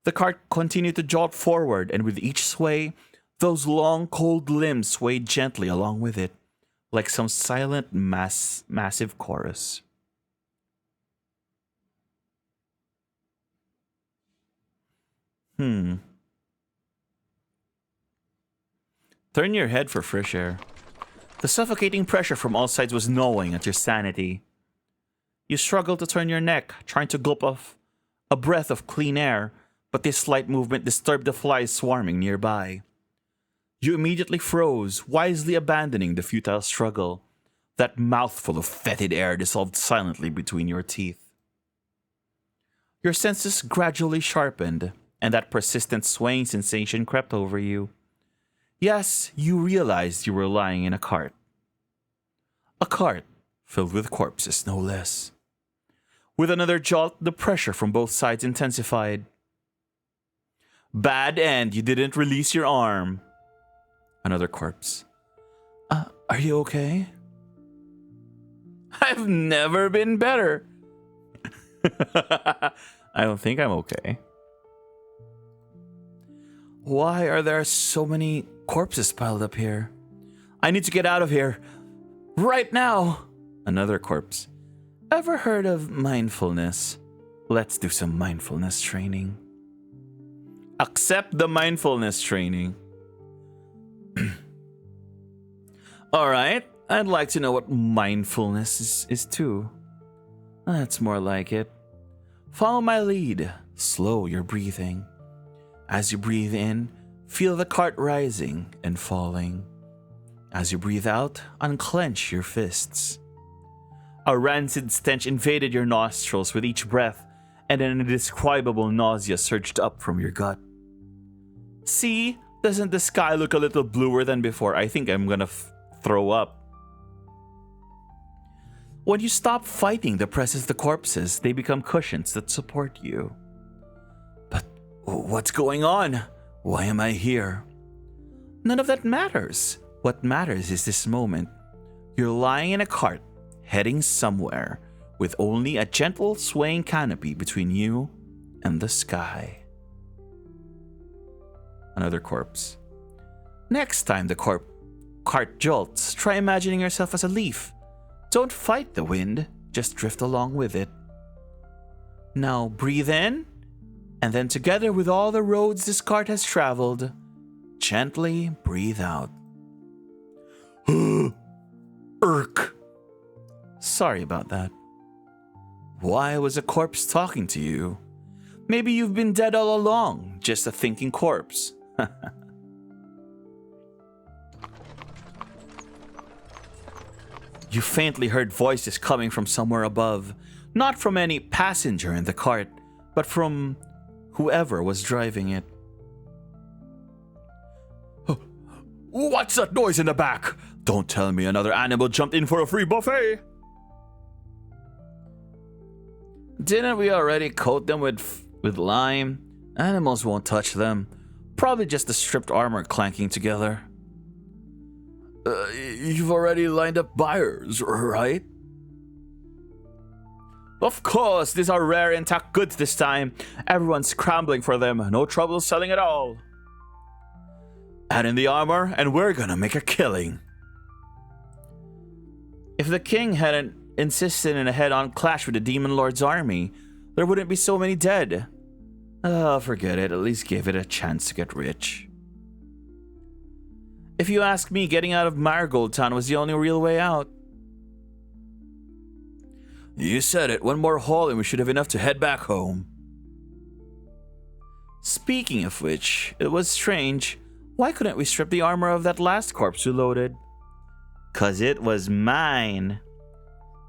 The cart continued to jolt forward, and with each sway, those long, cold limbs swayed gently along with it, like some silent, massive chorus. Turn your head for fresh air. The suffocating pressure from all sides was gnawing at your sanity. You struggled to turn your neck, trying to gulp off a breath of clean air, but this slight movement disturbed the flies swarming nearby. You immediately froze, wisely abandoning the futile struggle. That mouthful of fetid air dissolved silently between your teeth. Your senses gradually sharpened, and that persistent swaying sensation crept over you. Yes, you realized you were lying in a cart. A cart filled with corpses, no less. With another jolt, the pressure from both sides intensified. Bad end, you didn't release your arm. Another corpse. Are you okay? I've never been better. I don't think I'm okay. Why are there so many corpses piled up here? I need to get out of here. Right now. Another corpse. Ever heard of mindfulness? Let's do some mindfulness training. Accept the mindfulness training. Alright, I'd like to know what mindfulness is too. That's more like it. Follow my lead. Slow your breathing. As you breathe in, feel the cart rising and falling. As you breathe out, unclench your fists. A rancid stench invaded your nostrils with each breath, and an indescribable nausea surged up from your gut. See, doesn't the sky look a little bluer than before? I think I'm gonna throw up. When you stop fighting the presses the corpses, they become cushions that support you. But what's going on? Why am I here? None of that matters. What matters is this moment. You're lying in a cart, heading somewhere, with only a gentle swaying canopy between you and the sky. Another corpse. Next time the cart jolts, try imagining yourself as a leaf. Don't fight the wind, just drift along with it. Now breathe in, and then together with all the roads this cart has traveled, gently breathe out. Irk. Sorry about that. Why was a corpse talking to you? Maybe you've been dead all along, just a thinking corpse. You faintly heard voices coming from somewhere above, not from any passenger in the cart, but from whoever was driving it. What's that noise in the back? Don't tell me another animal jumped in for a free buffet. Didn't we already coat them with lime? Animals won't touch them. Probably just the stripped armor clanking together. You've already lined up buyers, right? Of course, these are rare intact goods this time. Everyone's scrambling for them. No trouble selling at all. Add in the armor, and we're gonna make a killing. If the king hadn't insisted in a head-on clash with the Demon Lord's army, there wouldn't be so many dead. Forget it. At least give it a chance to get rich. If you ask me, getting out of Marigold Town was the only real way out. You said it. One more haul and we should have enough to head back home. Speaking of which, it was strange. Why couldn't we strip the armor of that last corpse we loaded? 'Cause it was mine.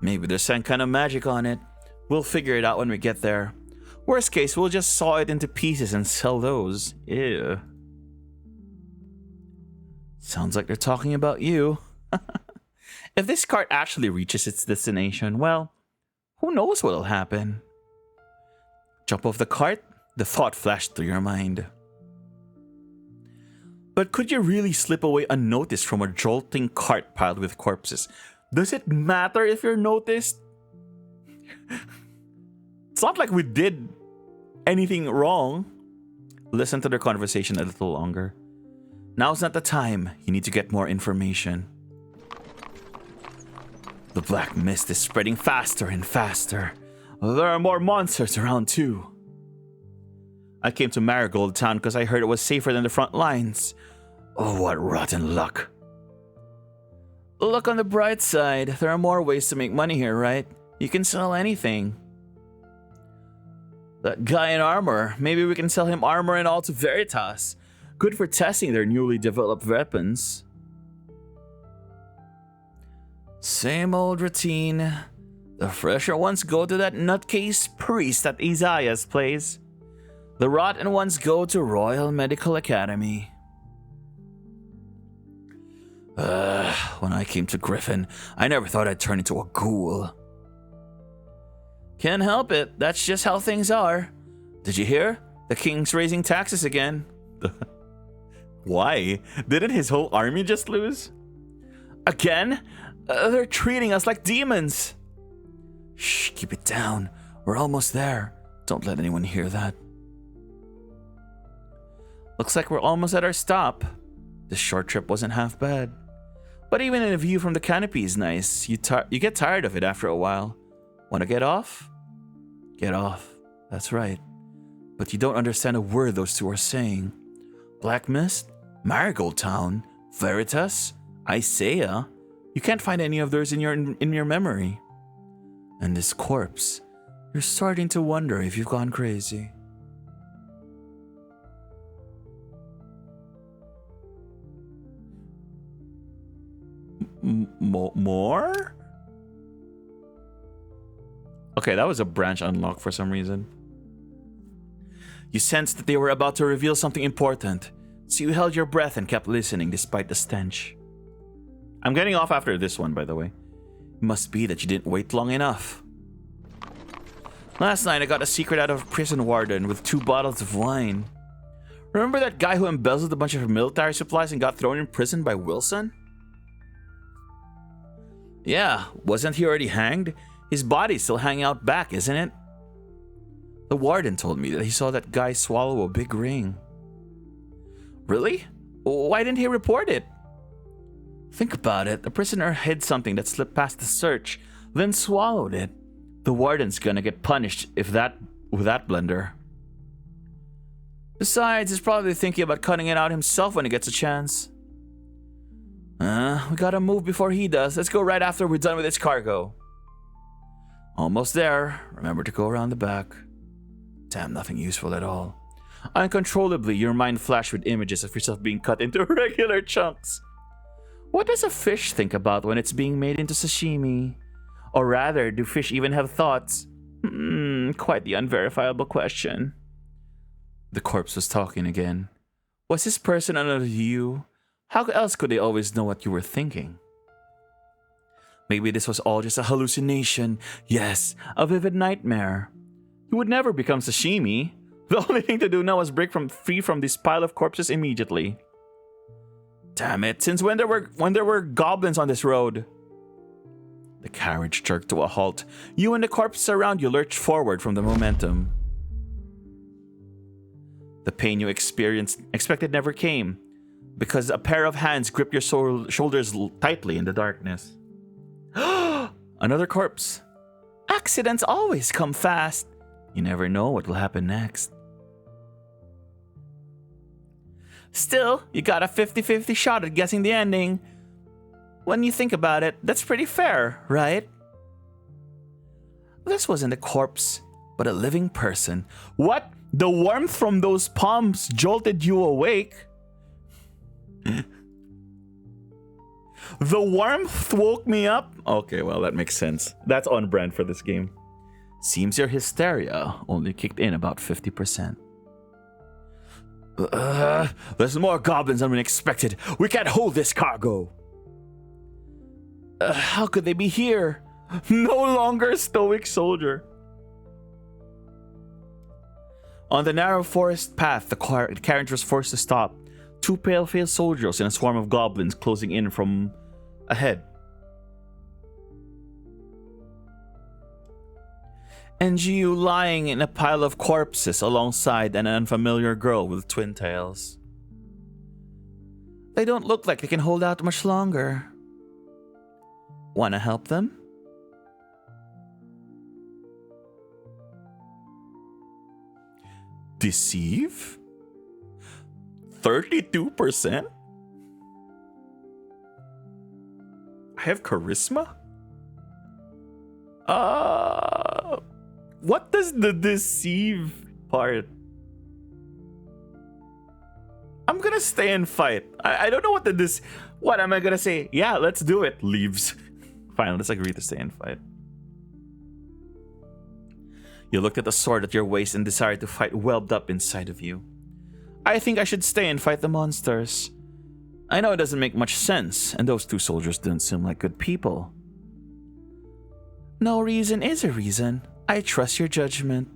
Maybe there's some kind of magic on it. We'll figure it out when we get there. Worst case, we'll just saw it into pieces and sell those. Ew. Sounds like they're talking about you. If this cart actually reaches its destination, well, who knows what'll happen? Jump off the cart? The thought flashed through your mind. But could you really slip away unnoticed from a jolting cart piled with corpses? Does it matter if you're noticed? It's not like we did anything wrong. Listen to their conversation a little longer. Now's not the time. You need to get more information. The black mist is spreading faster and faster. There are more monsters around too. I came to Marigold Town because I heard it was safer than the front lines. Oh, what rotten luck. Look on the bright side. There are more ways to make money here, right? You can sell anything. That guy in armor. Maybe we can sell him armor and all to Veritas. Good for testing their newly developed weapons. Same old routine. The fresher ones go to that nutcase priest at Isaiah's place. The rotten ones go to Royal Medical Academy. When I came to Griffin, I never thought I'd turn into a ghoul. Can't help it. That's just how things are. Did you hear? The king's raising taxes again. Why? Didn't his whole army just lose? Again? They're treating us like demons. Shh, keep it down. We're almost there. Don't let anyone hear that. Looks like we're almost at our stop. This short trip wasn't half bad. But even a view from the canopy is nice. You get tired of it after a while. Want to get off? Get off. That's right. But you don't understand a word those two are saying. Black Mist? Marigold Town? Veritas? Isaiah? You can't find any of those in your memory. And this corpse. You're starting to wonder if you've gone crazy. More? Okay, that was a branch unlocked for some reason. You sensed that they were about to reveal something important, so you held your breath and kept listening despite the stench. I'm getting off after this one, by the way. It must be that you didn't wait long enough. Last night I got a secret out of a prison warden with 2 bottles of wine. Remember that guy who embezzled a bunch of military supplies and got thrown in prison by Wilson? Yeah, wasn't he already hanged? His body's still hanging out back, isn't it? The warden told me that he saw that guy swallow a big ring. Really? Why didn't he report it? Think about it. The prisoner hid something that slipped past the search, then swallowed it. The warden's gonna get punished with that blender. Besides, he's probably thinking about cutting it out himself when he gets a chance. We gotta move before he does. Let's go right after we're done with this cargo. Almost there. Remember to go around the back. Damn, nothing useful at all. Uncontrollably, your mind flashed with images of yourself being cut into regular chunks. What does a fish think about when it's being made into sashimi? Or rather, do fish even have thoughts? Quite the unverifiable question. The corpse was talking again. Was this person another you? How else could they always know what you were thinking? Maybe this was all just a hallucination. Yes, a vivid nightmare. You would never become sashimi. The only thing to do now is break free from this pile of corpses immediately. Damn it, since when there were goblins on this road? The carriage jerked to a halt. You and the corpses around you lurched forward from the momentum. The pain you expected never came, because a pair of hands gripped your shoulders tightly in the darkness. Another corpse. Accidents always come fast. You never know what will happen next. Still, you got a 50-50 shot at guessing the ending. When you think about it, that's pretty fair, right? This wasn't a corpse, but a living person. What? The warmth from those palms jolted you awake? The warmth woke me up? Okay, well, that makes sense. That's on brand for this game. Seems your hysteria only kicked in about 50%. There's more goblins than we expected. We can't hold this cargo. How could they be here? No longer a stoic soldier. On the narrow forest path, the carriage was forced to stop. Two pale-faced soldiers and a swarm of goblins closing in from ahead. And you lying in a pile of corpses alongside an unfamiliar girl with twin tails. They don't look like they can hold out much longer. Wanna help them? Deceive? 32%? I have charisma? What does the deceive part? I'm gonna stay and fight. I don't know what what am I gonna say? Yeah, let's do it. Leaves. Fine, let's agree to stay and fight. You looked at the sword at your waist and desire to fight welled up inside of you. I think I should stay and fight the monsters. I know it doesn't make much sense, and those two soldiers don't seem like good people. No reason is a reason. I trust your judgment.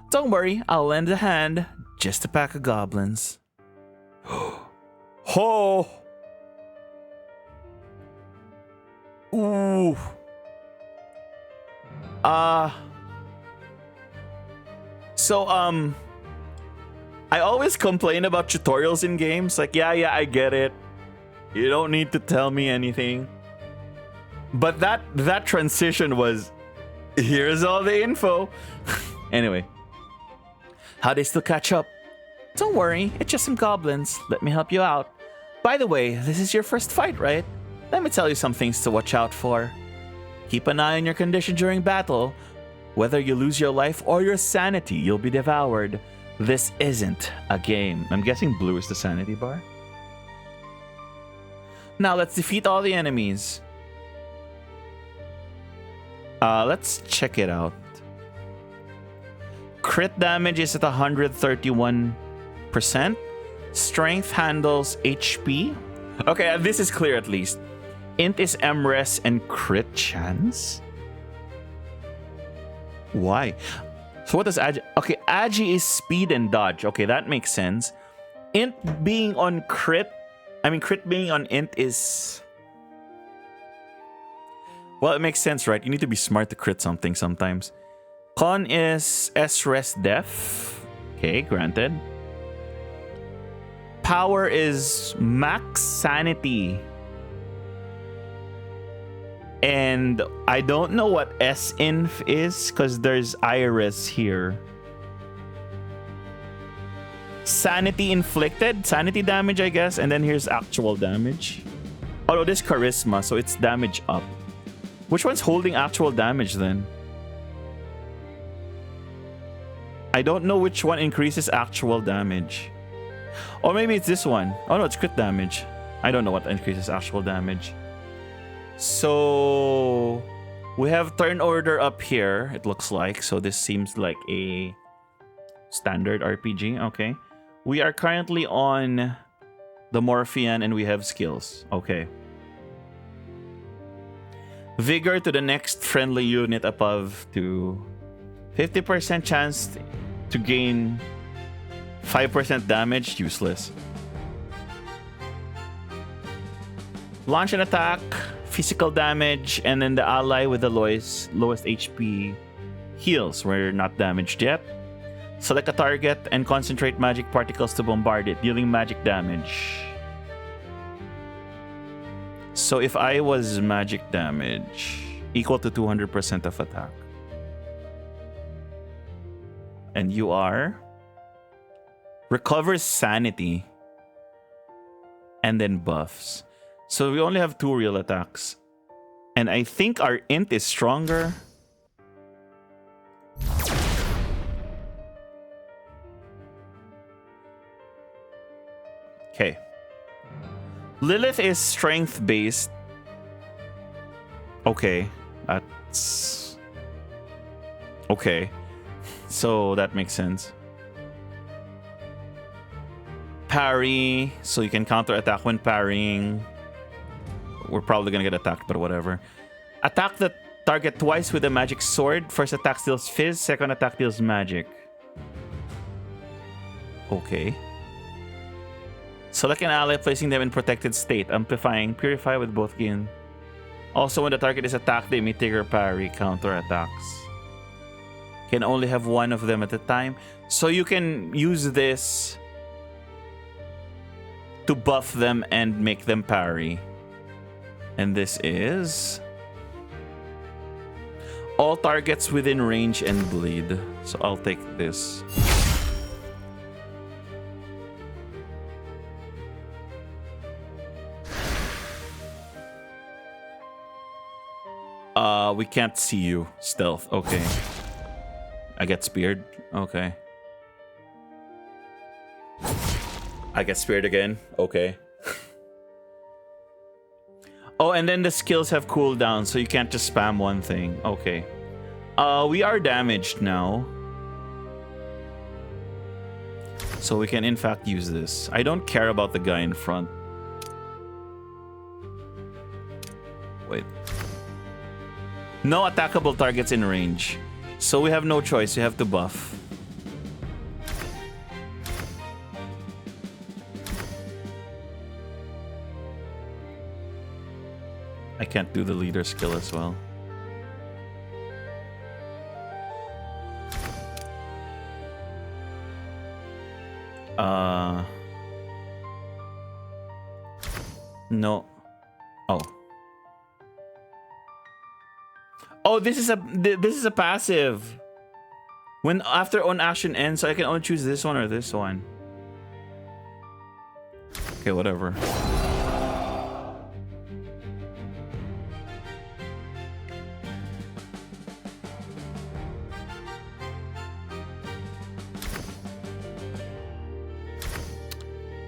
Don't worry, I'll lend a hand. Just a pack of goblins. Ho! Ooh. So, I always complain about tutorials in games. Like, yeah, I get it. You don't need to tell me anything. But that transition was, here's all the info. Anyway. How'd they still catch up? Don't worry, it's just some goblins. Let me help you out. By the way, this is your first fight, right? Let me tell you some things to watch out for. Keep an eye on your condition during battle. Whether you lose your life or your sanity, you'll be devoured. This isn't a game. I'm guessing blue is the sanity bar. Now let's defeat all the enemies. Let's check it out. Crit damage is at 131%. Strength handles HP. Okay, this is clear at least. Int is MRES and crit chance. Why? So what does Agi? Okay, Agi is speed and dodge. Okay, that makes sense. Int being on crit. Crit being on int is... Well, it makes sense, right? You need to be smart to crit something sometimes. Con is S-Res Def. Okay, granted. Power is max sanity. And I don't know what S-Inf is because there's Iris here. Sanity inflicted, sanity damage, I guess. And then here's actual damage. Oh, no, this charisma, so it's damage up. Which one's holding actual damage then? I don't know which one increases actual damage. Or maybe it's this one. Oh no, it's crit damage. I don't know what increases actual damage. So we have turn order up here, it looks like. So this seems like a standard RPG. Okay. We are currently on the Morphean and we have skills. Okay. Vigor to the next friendly unit above to 50% chance to gain 5% damage. Useless. Launch an attack, physical damage, and then the ally with the lowest HP heals. We're not damaged yet. Select a target and concentrate magic particles to bombard it, dealing magic damage. So if I was magic damage... Equal to 200% of attack. And you are... Recovers sanity. And then buffs. So we only have 2 real attacks. And I think our int is stronger. Okay. Lilith is strength based. Okay. That's... Okay. So that makes sense. Parry. So you can counter attack when parrying. We're probably gonna get attacked, but whatever. Attack the target twice with a magic sword. First attack deals fizz, second attack deals magic. Okay. Select an ally, placing them in protected state. Amplifying, purify with both gain. Also, when the target is attacked, they may trigger parry, counter attacks. Can only have one of them at a time. So you can use this to buff them and make them parry. And this is... all targets within range and bleed. So I'll take this. We can't see you. Stealth. Okay. I get speared. Okay. I get speared again. Okay. Oh, and then the skills have cooldown, so you can't just spam one thing. Okay. We are damaged now. So we can in fact use this. I don't care about the guy in front. Wait. No attackable targets in range. So we have no choice. We have to buff. I can't do the leader skill as well. No. Oh. Oh, this is a passive. When after on action ends, so I can only choose this one or this one. Okay, whatever.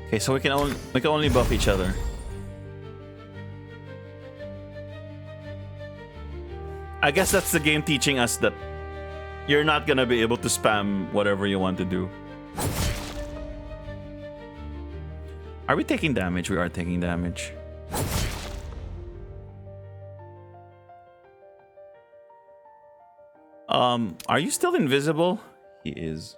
Okay, so we can only buff each other. I guess that's the game teaching us that you're not gonna be able to spam whatever you want to do. Are we taking damage? We are taking damage. Are you still invisible? He is.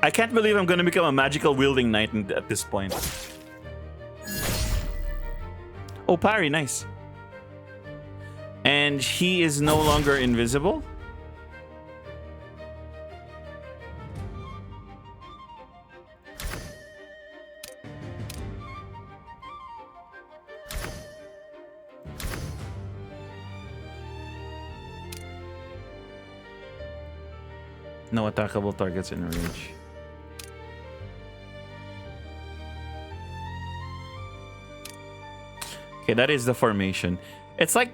I can't believe I'm gonna become a magical wielding knight at this point. Oh, parry, nice. And he is no longer invisible? No attackable targets in range. Okay, that is the formation. It's like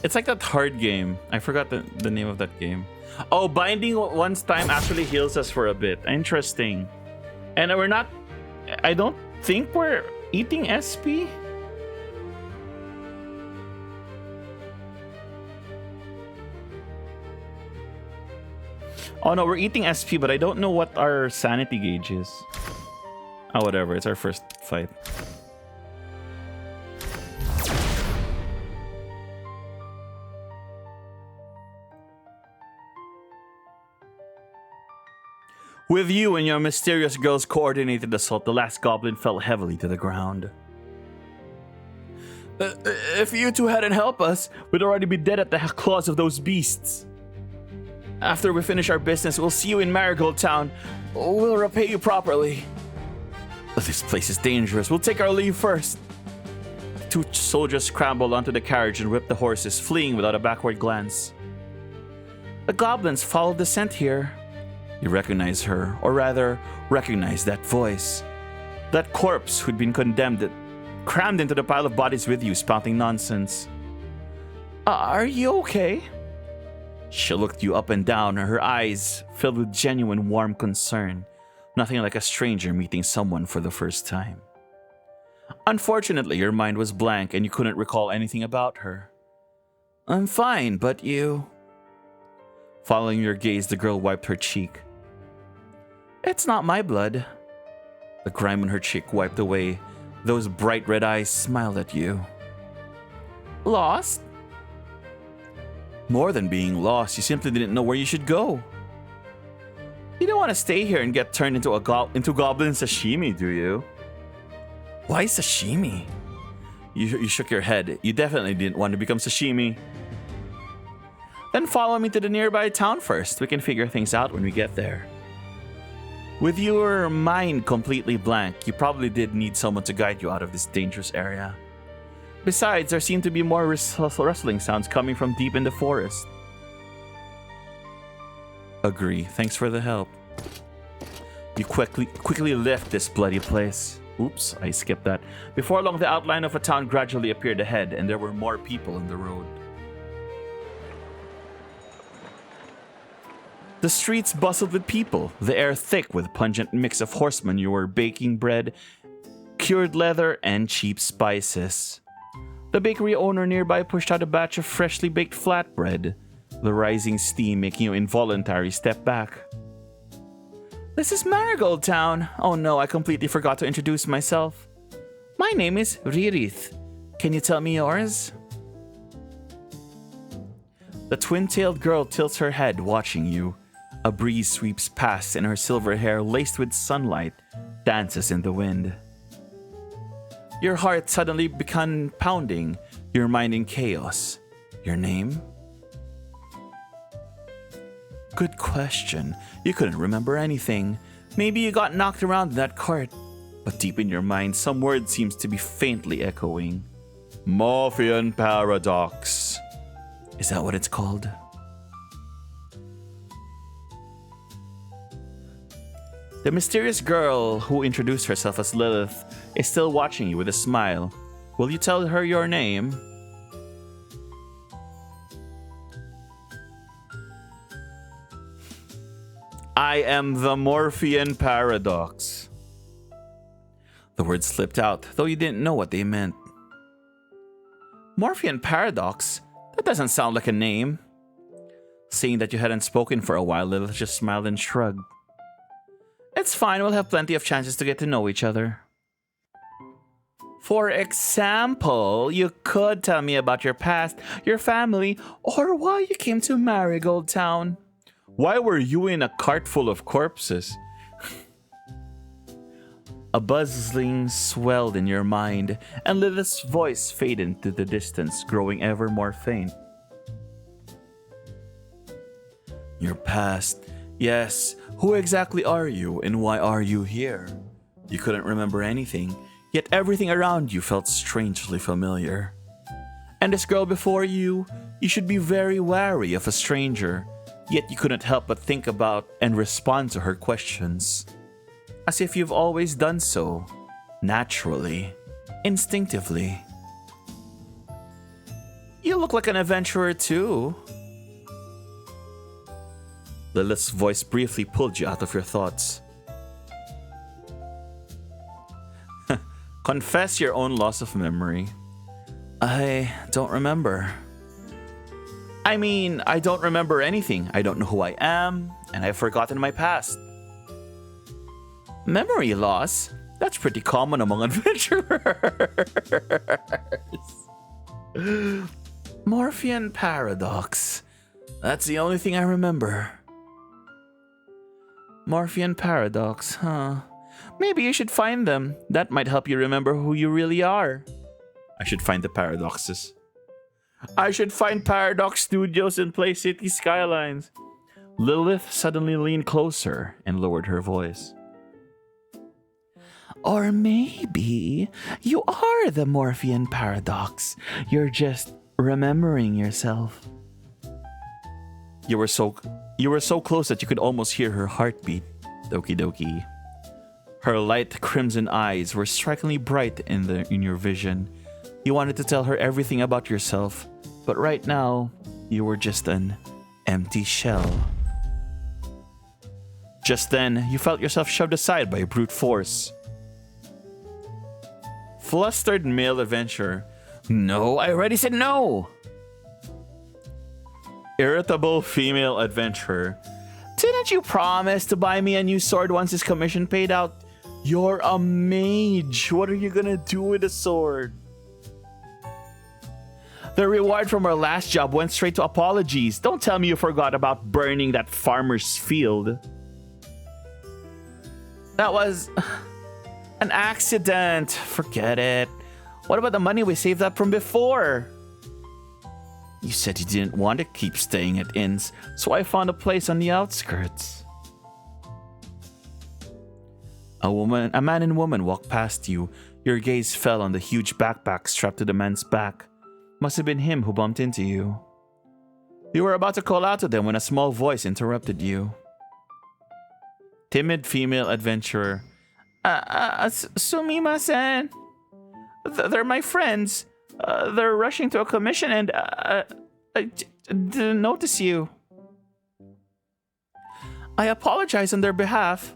that hard game. I forgot the name of that game. Oh, binding one's time actually heals us for a bit. Interesting. And we're not... I don't think we're eating SP? Oh no, we're eating SP, but I don't know what our sanity gauge is. Oh, whatever. It's our first fight. With you and your mysterious girl's coordinated assault, the last goblin fell heavily to the ground. If you two hadn't helped us, we'd already be dead at the claws of those beasts. After we finish our business, we'll see you in Marigold Town. We'll repay you properly. This place is dangerous. We'll take our leave first. The two soldiers scrambled onto the carriage and whipped the horses, fleeing without a backward glance. The goblins followed the scent here. You recognize her, or rather, recognize that voice. That corpse who'd been condemned, crammed into the pile of bodies with you, spouting nonsense. Are you okay? She looked you up and down, her eyes filled with genuine warm concern. Nothing like a stranger meeting someone for the first time. Unfortunately, your mind was blank and you couldn't recall anything about her. I'm fine, but you... Following your gaze, the girl wiped her cheek. It's not my blood. The grime on her cheek wiped away. Those bright red eyes smiled at you. Lost? More than being lost, you simply didn't know where you should go. You don't want to stay here and get turned into goblin sashimi, do you? Why sashimi? You shook your head. You definitely didn't want to become sashimi. Then follow me to the nearby town first. We can figure things out when we get there. With your mind completely blank, you probably did need someone to guide you out of this dangerous area. Besides, there seem to be more rustling sounds coming from deep in the forest. Agree. Thanks for the help. You quickly left this bloody place. Oops, I skipped that. Before long, the outline of a town gradually appeared ahead, and there were more people on the road. The streets bustled with people, the air thick with pungent mix of horsemen who were baking bread, cured leather, and cheap spices. The bakery owner nearby pushed out a batch of freshly baked flatbread, the rising steam making you involuntarily step back. This is Marigold Town. Oh no, I completely forgot to introduce myself. My name is Lilith. Can you tell me yours? The twin-tailed girl tilts her head, watching you. A breeze sweeps past and her silver hair, laced with sunlight, dances in the wind. Your heart suddenly began pounding, your mind in chaos. Your name? Good question. You couldn't remember anything. Maybe you got knocked around in that cart. But deep in your mind, some word seems to be faintly echoing. Morphean Paradox. Is that what it's called? The mysterious girl who introduced herself as Lilith is still watching you with a smile. Will you tell her your name? I am the Morphean Paradox. The words slipped out, though you didn't know what they meant. Morphean Paradox? That doesn't sound like a name. Seeing that you hadn't spoken for a while, Lilith just smiled and shrugged. It's fine, we'll have plenty of chances to get to know each other. For example, you could tell me about your past, your family, or why you came to Marigold Town. Why were you in a cart full of corpses? A buzzing swelled in your mind, and Lilith's voice faded into the distance, growing ever more faint. Your past. Yes, who exactly are you, and why are you here? You couldn't remember anything, yet everything around you felt strangely familiar. And this girl before you, you should be very wary of a stranger, yet you couldn't help but think about and respond to her questions. As if you've always done so, naturally, instinctively. You look like an adventurer too. Lilith's voice briefly pulled you out of your thoughts. Confess your own loss of memory. I don't remember. I mean, I don't remember anything. I don't know who I am, and I've forgotten my past. Memory loss? That's pretty common among adventurers. Morphean Paradox. That's the only thing I remember. Morphean Paradox, huh? Maybe you should find them. That might help you remember who you really are. I should find the paradoxes. I should find Paradox Studios and play City Skylines. Lilith suddenly leaned closer and lowered her voice. Or maybe you are the Morphean Paradox. You're just remembering yourself. You were so close that you could almost hear her heartbeat. Doki doki. Her light crimson eyes were strikingly bright in your vision. You wanted to tell her everything about yourself, but right now, you were just an empty shell. Just then, you felt yourself shoved aside by brute force. Flustered male adventurer. No, I already said no! Irritable female adventurer. Didn't you promise to buy me a new sword once his commission paid out? You're a mage. What are you gonna do with a sword? The reward from our last job went straight to apologies. Don't tell me you forgot about burning that farmer's field. That was an accident. Forget it. What about the money we saved up from before? You said you didn't want to keep staying at inns, so I found a place on the outskirts. A man and woman walked past you. Your gaze fell on the huge backpack strapped to the man's back. Must have been him who bumped into you. You were about to call out to them when a small voice interrupted you. Timid female adventurer. Sumimasen. They're my friends. They're rushing to a commission and I didn't notice you. I apologize on their behalf.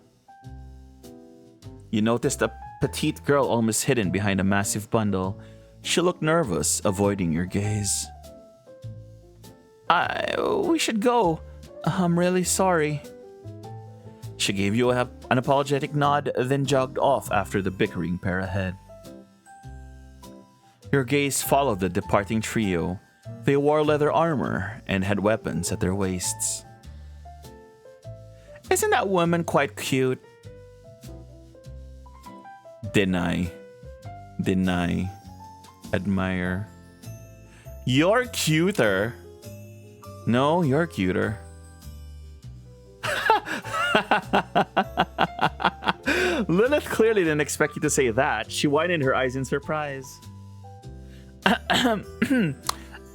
You noticed a petite girl almost hidden behind a massive bundle. She looked nervous, avoiding your gaze. We should go. I'm really sorry. She gave you an apologetic nod, then jogged off after the bickering pair ahead. Your gaze followed the departing trio. They wore leather armor and had weapons at their waists. Isn't that woman quite cute? Deny. Admire. You're cuter. No, you're cuter. Lilith clearly didn't expect you to say that. She widened her eyes in surprise.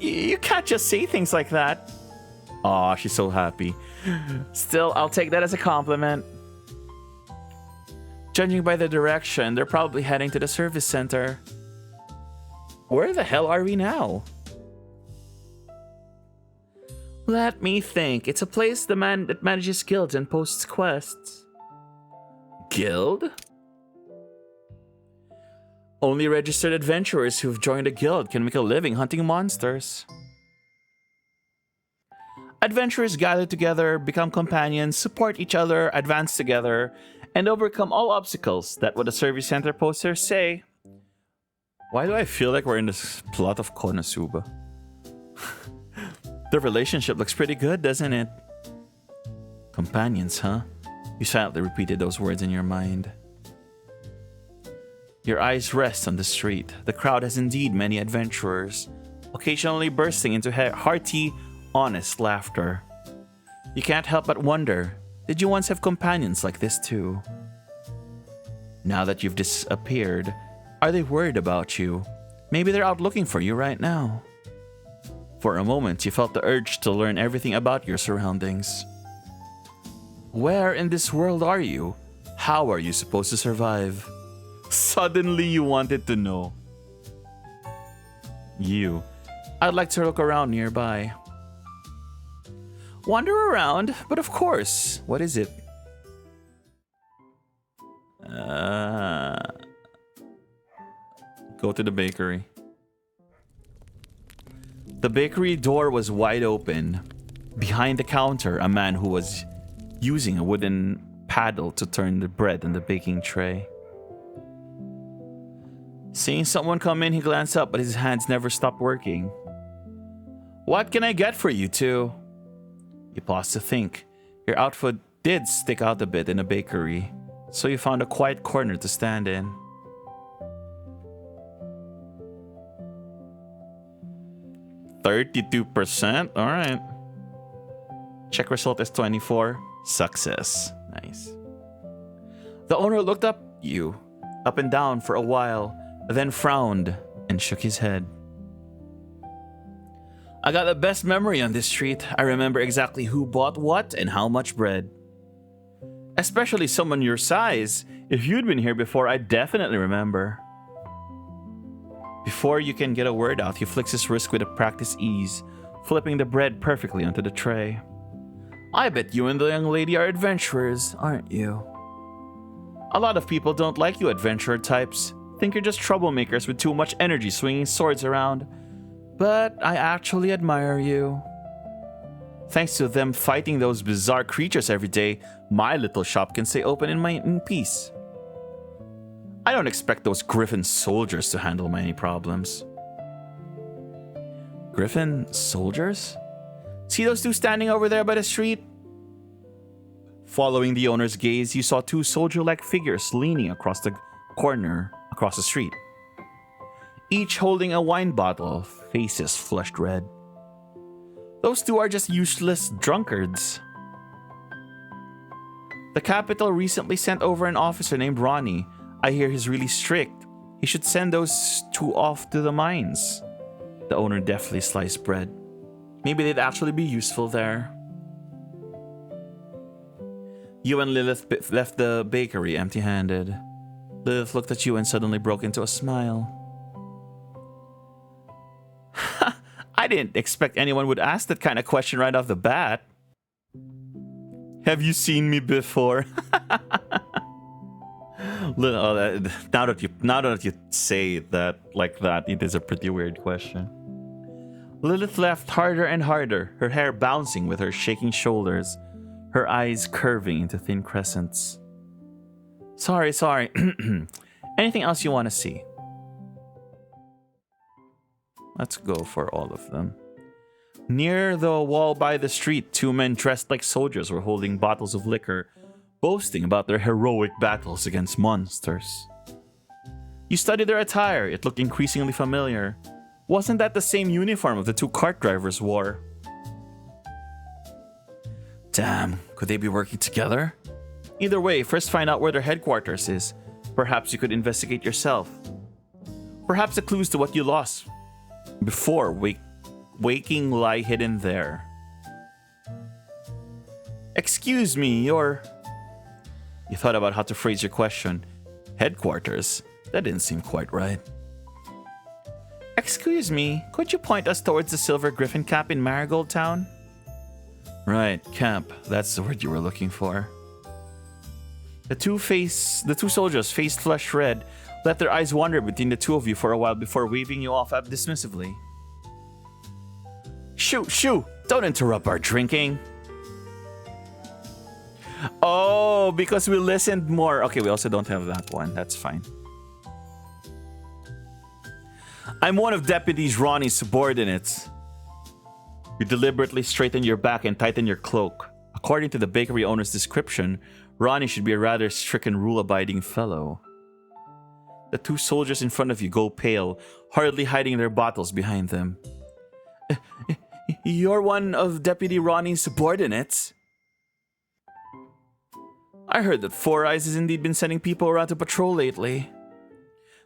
You can't just say things like that. Aw, she's so happy. Still, I'll take that as a compliment. Judging by the direction, they're probably heading to the service center. Where the hell are we now? Let me think. It's a place that manages guilds and posts quests. Guild? Only registered adventurers who've joined a guild can make a living hunting monsters. Adventurers gather together, become companions, support each other, advance together, and overcome all obstacles. That's what the service center posters say. Why do I feel like we're in this plot of Konosuba? The relationship looks pretty good, doesn't it? Companions, huh? You silently repeated those words in your mind. Your eyes rest on the street. The crowd has indeed many adventurers, occasionally bursting into hearty, honest laughter. You can't help but wonder, did you once have companions like this too? Now that you've disappeared, are they worried about you? Maybe they're out looking for you right now. For a moment, you felt the urge to learn everything about your surroundings. Where in this world are you? How are you supposed to survive? Suddenly you wanted to know. I'd like to look around nearby. Wander around, but of course. What is it? Go to the bakery. The bakery door was wide open. Behind the counter, a man who was using a wooden paddle to turn the bread on the baking tray. Seeing someone come in, he glanced up, but his hands never stopped working. What can I get for you two? You paused to think. Your outfit did stick out a bit in a bakery, so you found a quiet corner to stand in. 32%. All right. Check result is 24. Success. Nice. The owner looked up and down for a while, then frowned and shook his head. I got the best memory on this street. I remember exactly who bought what and how much bread. Especially someone your size. If you'd been here before, I'd definitely remember. Before you can get a word out, he flicks his wrist with a practiced ease, flipping the bread perfectly onto the tray. I bet you and the young lady are adventurers, aren't you? A lot of people don't like you adventurer types. Think you're just troublemakers with too much energy swinging swords around. But I actually admire you. Thanks to them fighting those bizarre creatures every day, my little shop can stay open in peace. I don't expect those Griffin soldiers to handle my problems. Griffin soldiers? See those two standing over there by the street? Following the owner's gaze, you saw two soldier-like figures leaning across the street. Each holding a wine bottle, faces flushed red. Those two are just useless drunkards. The capital recently sent over an officer named Ronnie. I hear he's really strict. He should send those two off to the mines. The owner deftly sliced bread. Maybe they'd actually be useful there. You and Lilith left the bakery empty-handed. Lilith looked at you and suddenly broke into a smile. I didn't expect anyone would ask that kind of question right off the bat. Have you seen me before? Now that you say that like that, it is a pretty weird question. Lilith laughed harder and harder, her hair bouncing with her shaking shoulders, her eyes curving into thin crescents. Sorry. Anything else you want to see? Let's go for all of them. Near the wall by the street, two men dressed like soldiers were holding bottles of liquor, boasting about their heroic battles against monsters. You studied their attire. It looked increasingly familiar. Wasn't that the same uniform of the two cart drivers wore? Damn, could they be working together? Either way, first find out where their headquarters is. Perhaps you could investigate yourself. Perhaps the clues to what you lost before waking lie hidden there. Excuse me, You thought about how to phrase your question. Headquarters? That didn't seem quite right. Excuse me, could you point us towards the Silver Griffin camp in Marigold Town? Right, camp. That's the word you were looking for. The two soldiers, face flushed red, let their eyes wander between the two of you for a while before waving you off dismissively. Shoo! Don't interrupt our drinking. Oh, because we listened more. Okay, we also don't have that one. That's fine. I'm one of Deputy Ronnie's subordinates. You deliberately straighten your back and tighten your cloak. According to the bakery owner's description, Ronnie should be a rather strict and rule-abiding fellow. The two soldiers in front of you go pale, hardly hiding their bottles behind them. You're one of Deputy Ronnie's subordinates? I heard that Four Eyes has indeed been sending people around to patrol lately.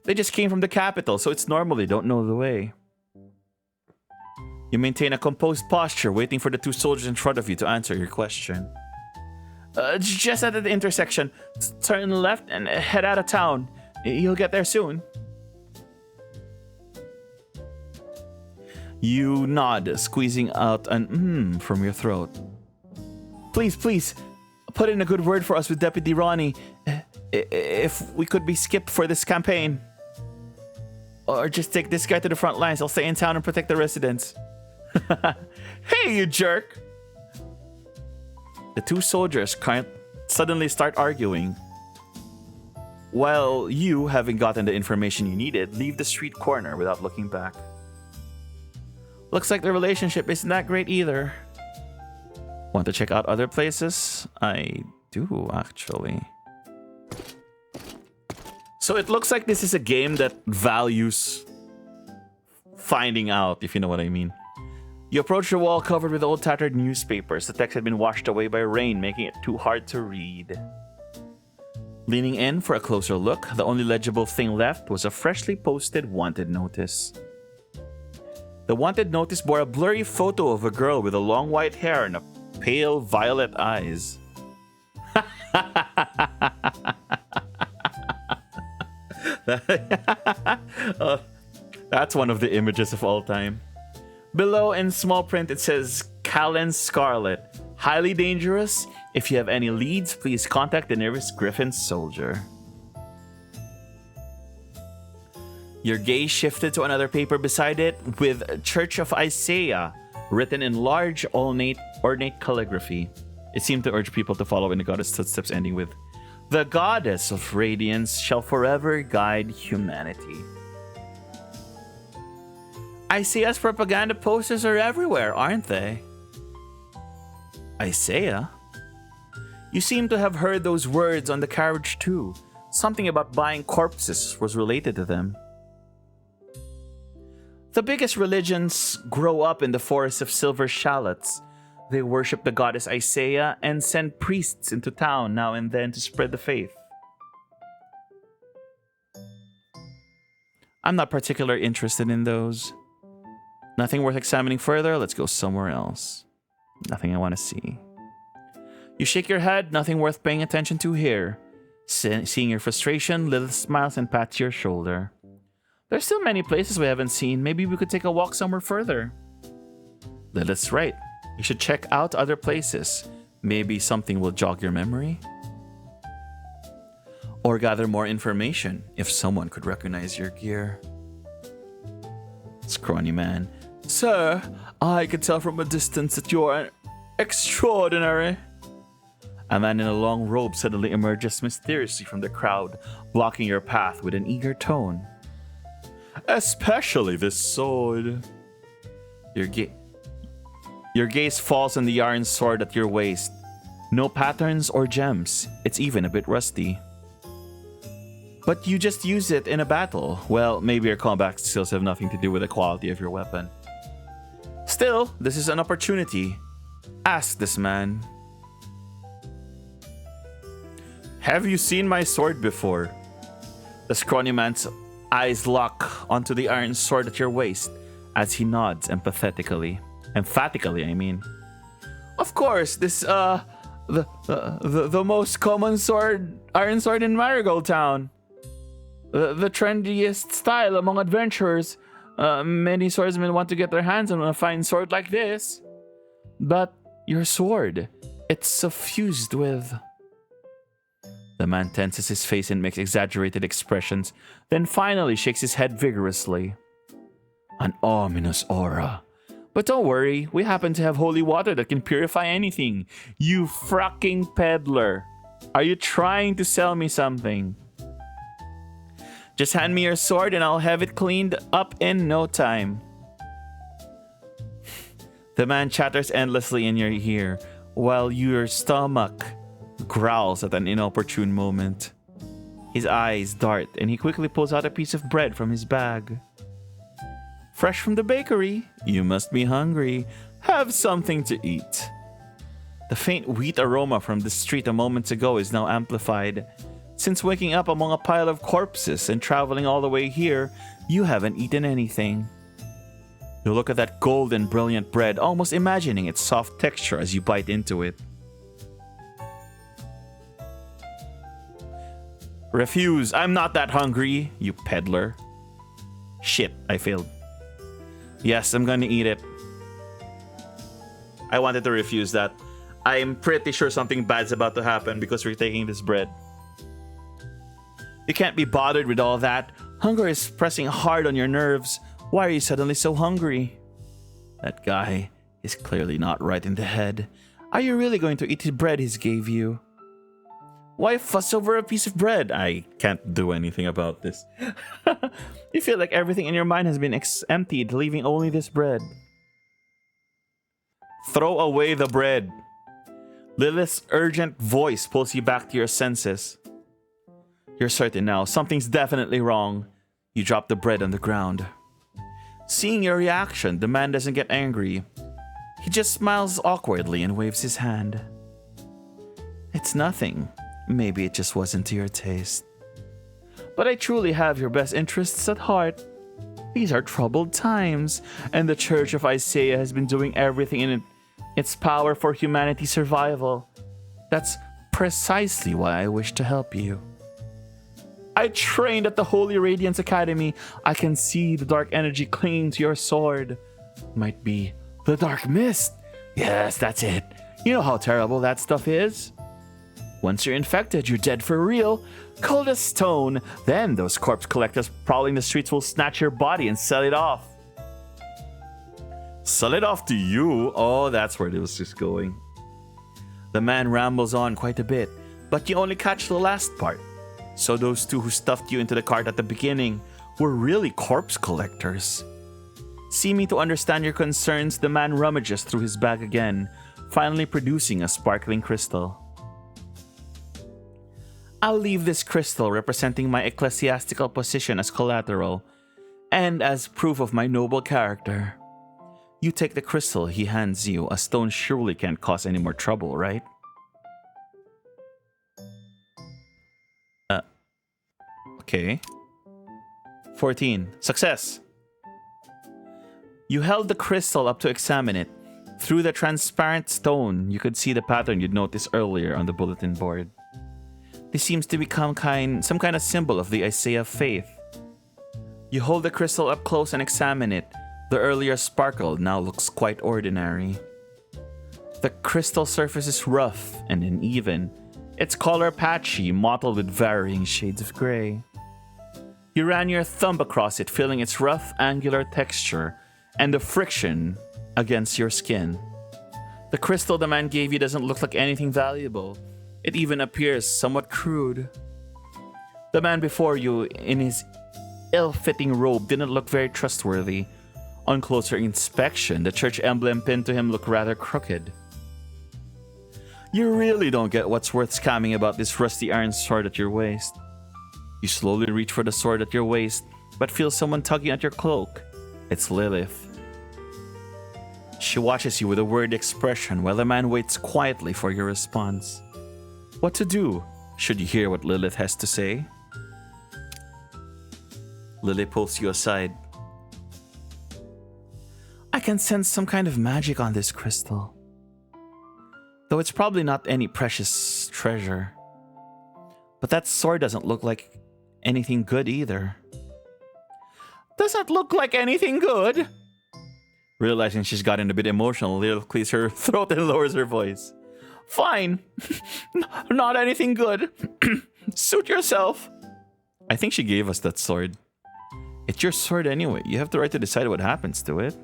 They just came from the capital, so it's normal they don't know the way. You maintain a composed posture, waiting for the two soldiers in front of you to answer your question. Just at the intersection. Turn left and head out of town. You'll get there soon. You nod, squeezing out an from your throat. Please, put in a good word for us with Deputy Ronnie. If we could be skipped for this campaign. Or just take this guy to the front lines. I'll stay in town and protect the residents. Hey, you jerk! The two soldiers suddenly start arguing. While you, having gotten the information you needed, leave the street corner without looking back. Looks like the relationship isn't that great either. Want to check out other places? I do, actually. So it looks like this is a game that values finding out, if you know what I mean. You approach the wall covered with old tattered newspapers. The text had been washed away by rain, making it too hard to read. Leaning in for a closer look, the only legible thing left was a freshly posted wanted notice. The wanted notice bore a blurry photo of a girl with a long white hair and pale violet eyes. That's one of the images of all time. Below in small print it says Callan Scarlet. Highly dangerous. If you have any leads, please contact the nearest Griffin soldier. Your gaze shifted to another paper beside it with Church of Isaiah written in large, ornate calligraphy. It seemed to urge people to follow in the goddess' footsteps, ending with, "The goddess of radiance shall forever guide humanity." Isaiah's propaganda posters are everywhere, aren't they? Isaiah? You seem to have heard those words on the carriage too. Something about buying corpses was related to them. The biggest religions grow up in the Forest of Silver Shallots. They worship the goddess Isaiah and send priests into town now and then to spread the faith. I'm not particularly interested in those. Nothing worth examining further. Let's go somewhere else. Nothing I want to see. You shake your head. Nothing worth paying attention to here. Seeing your frustration, Lilith smiles and pats your shoulder. There's still many places we haven't seen. Maybe we could take a walk somewhere further. Lilith's right. You should check out other places. Maybe something will jog your memory. Or gather more information if someone could recognize your gear. Scrawny man. Sir, I can tell from a distance that you are extraordinary. A man in a long robe suddenly emerges mysteriously from the crowd, blocking your path with an eager tone. Especially this sword. Your gaze falls on the iron sword at your waist. No patterns or gems. It's even a bit rusty. But you just used it in a battle. Well, maybe your combat skills have nothing to do with the quality of your weapon. Still, this is an opportunity. Ask this man. Have you seen my sword before? The scrawny man's eyes lock onto the iron sword at your waist as he nods emphatically, I mean. Of course, this the most common iron sword in Marigold Town. The trendiest style among adventurers. Many swordsmen want to get their hands on a fine sword like this. But your sword, it's suffused with... The man tenses his face and makes exaggerated expressions, then finally shakes his head vigorously. An ominous aura. But don't worry, we happen to have holy water that can purify anything. You fracking peddler. Are you trying to sell me something? Just hand me your sword and I'll have it cleaned up in no time. The man chatters endlessly in your ear, while your stomach growls at an inopportune moment. His eyes dart and he quickly pulls out a piece of bread from his bag. Fresh from the bakery, you must be hungry. Have something to eat. The faint wheat aroma from the street a moment ago is now amplified. Since waking up among a pile of corpses and traveling all the way here, you haven't eaten anything. You look at that golden, brilliant bread, almost imagining its soft texture as you bite into it. Refuse, I'm not that hungry, you peddler. Shit, I failed. Yes, I'm gonna eat it. I wanted to refuse that. I'm pretty sure something bad's about to happen because we're taking this bread. You can't be bothered with all that. Hunger is pressing hard on your nerves. Why are you suddenly so hungry? That guy is clearly not right in the head. Are you really going to eat the bread he gave you? Why fuss over a piece of bread? I can't do anything about this. You feel like everything in your mind has been emptied, leaving only this bread. Throw away the bread. Lilith's urgent voice pulls you back to your senses. You're certain now, something's definitely wrong. You drop the bread on the ground. Seeing your reaction, the man doesn't get angry. He just smiles awkwardly and waves his hand. It's nothing. Maybe it just wasn't to your taste. But I truly have your best interests at heart. These are troubled times, and the Church of Isaiah has been doing everything in its power for humanity's survival. That's precisely why I wish to help you. I trained at the Holy Radiance Academy. I can see the dark energy clinging to your sword. Might be the dark mist. Yes, that's it. You know how terrible that stuff is. Once you're infected, you're dead for real. Cold as stone. Then those corpse collectors prowling the streets will snatch your body and sell it off. Sell it off to you? Oh, that's where it was just going. The man rambles on quite a bit, but you only catch the last part. So those two who stuffed you into the cart at the beginning were really corpse collectors. Seeming to understand your concerns, the man rummages through his bag again, finally producing a sparkling crystal. I'll leave this crystal representing my ecclesiastical position as collateral, and as proof of my noble character. You take the crystal he hands you. A stone surely can't cause any more trouble, right? Okay. 14. Success! You held the crystal up to examine it. Through the transparent stone, you could see the pattern you'd noticed earlier on the bulletin board. This seems to become some kind of symbol of the Isaiah faith. You hold the crystal up close and examine it. The earlier sparkle now looks quite ordinary. The crystal surface is rough and uneven, its color patchy, mottled with varying shades of gray. You ran your thumb across it, feeling its rough, angular texture and the friction against your skin. The crystal the man gave you doesn't look like anything valuable. It even appears somewhat crude. The man before you, in his ill-fitting robe, didn't look very trustworthy. On closer inspection, the church emblem pinned to him looked rather crooked. You really don't get what's worth scamming about this rusty iron sword at your waist. You slowly reach for the sword at your waist, but feel someone tugging at your cloak. It's Lilith. She watches you with a worried expression while the man waits quietly for your response. What to do? Should you hear what Lilith has to say? Lilith pulls you aside. I can sense some kind of magic on this crystal. Though it's probably not any precious treasure. But that sword doesn't look like anything good either. Doesn't look like anything good? Realizing she's gotten a bit emotional, Lilith clears her throat and lowers her voice. Fine. Not anything good. Suit yourself. I think she gave us that sword. It's your sword anyway. You have the right to decide what happens to it.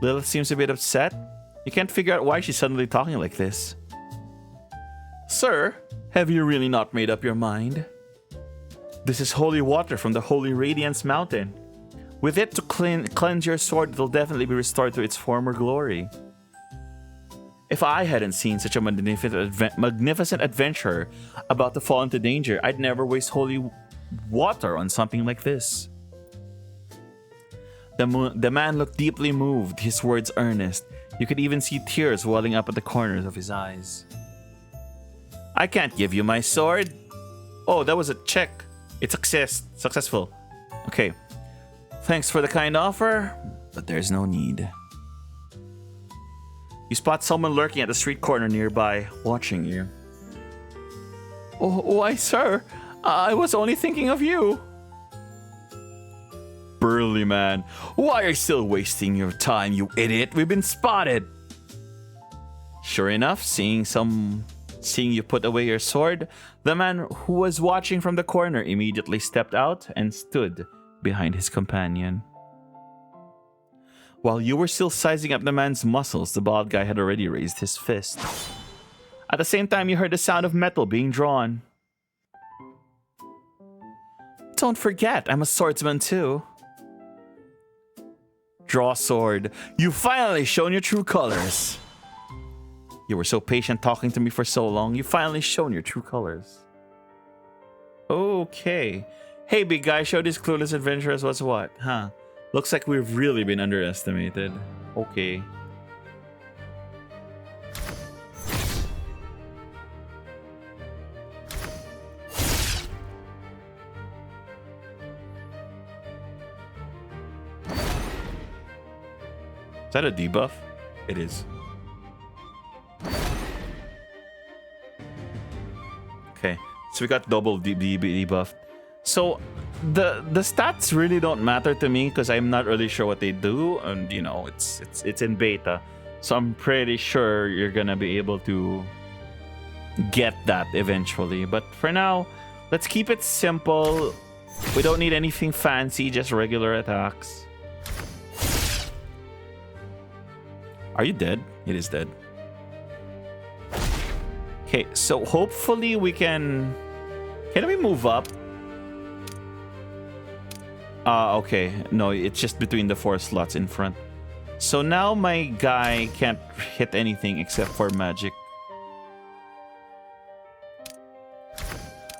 Lilith seems a bit upset. You can't figure out why she's suddenly talking like this. Sir, have you really not made up your mind? This is holy water from the Holy Radiance Mountain. With it to cleanse your sword, it'll definitely be restored to its former glory. If I hadn't seen such a magnificent adventure about to fall into danger, I'd never waste holy water on something like this. The man looked deeply moved, his words earnest. You could even see tears welling up at the corners of his eyes. I can't give you my sword. Oh, that was a check. It's successful. Okay. Thanks for the kind offer, but there's no need. You spot someone lurking at the street corner nearby, watching you. Oh, why, sir? I was only thinking of you. Burly man, why are you still wasting your time, you idiot? We've been spotted. Sure enough, seeing you put away your sword, the man who was watching from the corner immediately stepped out and stood behind his companion. While you were still sizing up the man's muscles, the bald guy had already raised his fist. At the same time, you heard the sound of metal being drawn. Don't forget, I'm a swordsman too. Draw sword. You've finally shown your true colors. You were so patient talking to me for so long. You've finally shown your true colors. Okay. Hey, big guy, show these clueless adventurers what's what, huh? Looks like we've really been underestimated. Okay. Is that a debuff? It is. Okay, so we got double debuff. So the stats really don't matter to me because I'm not really sure what they do, and you know it's in beta, so I'm pretty sure you're gonna be able to get that eventually. But for now, let's keep it simple. We don't need anything fancy, just regular attacks. Are you dead? It is dead. Okay, so hopefully we can... Can we move up? Okay. No, it's just between the 4 slots in front. So now my guy can't hit anything except for magic.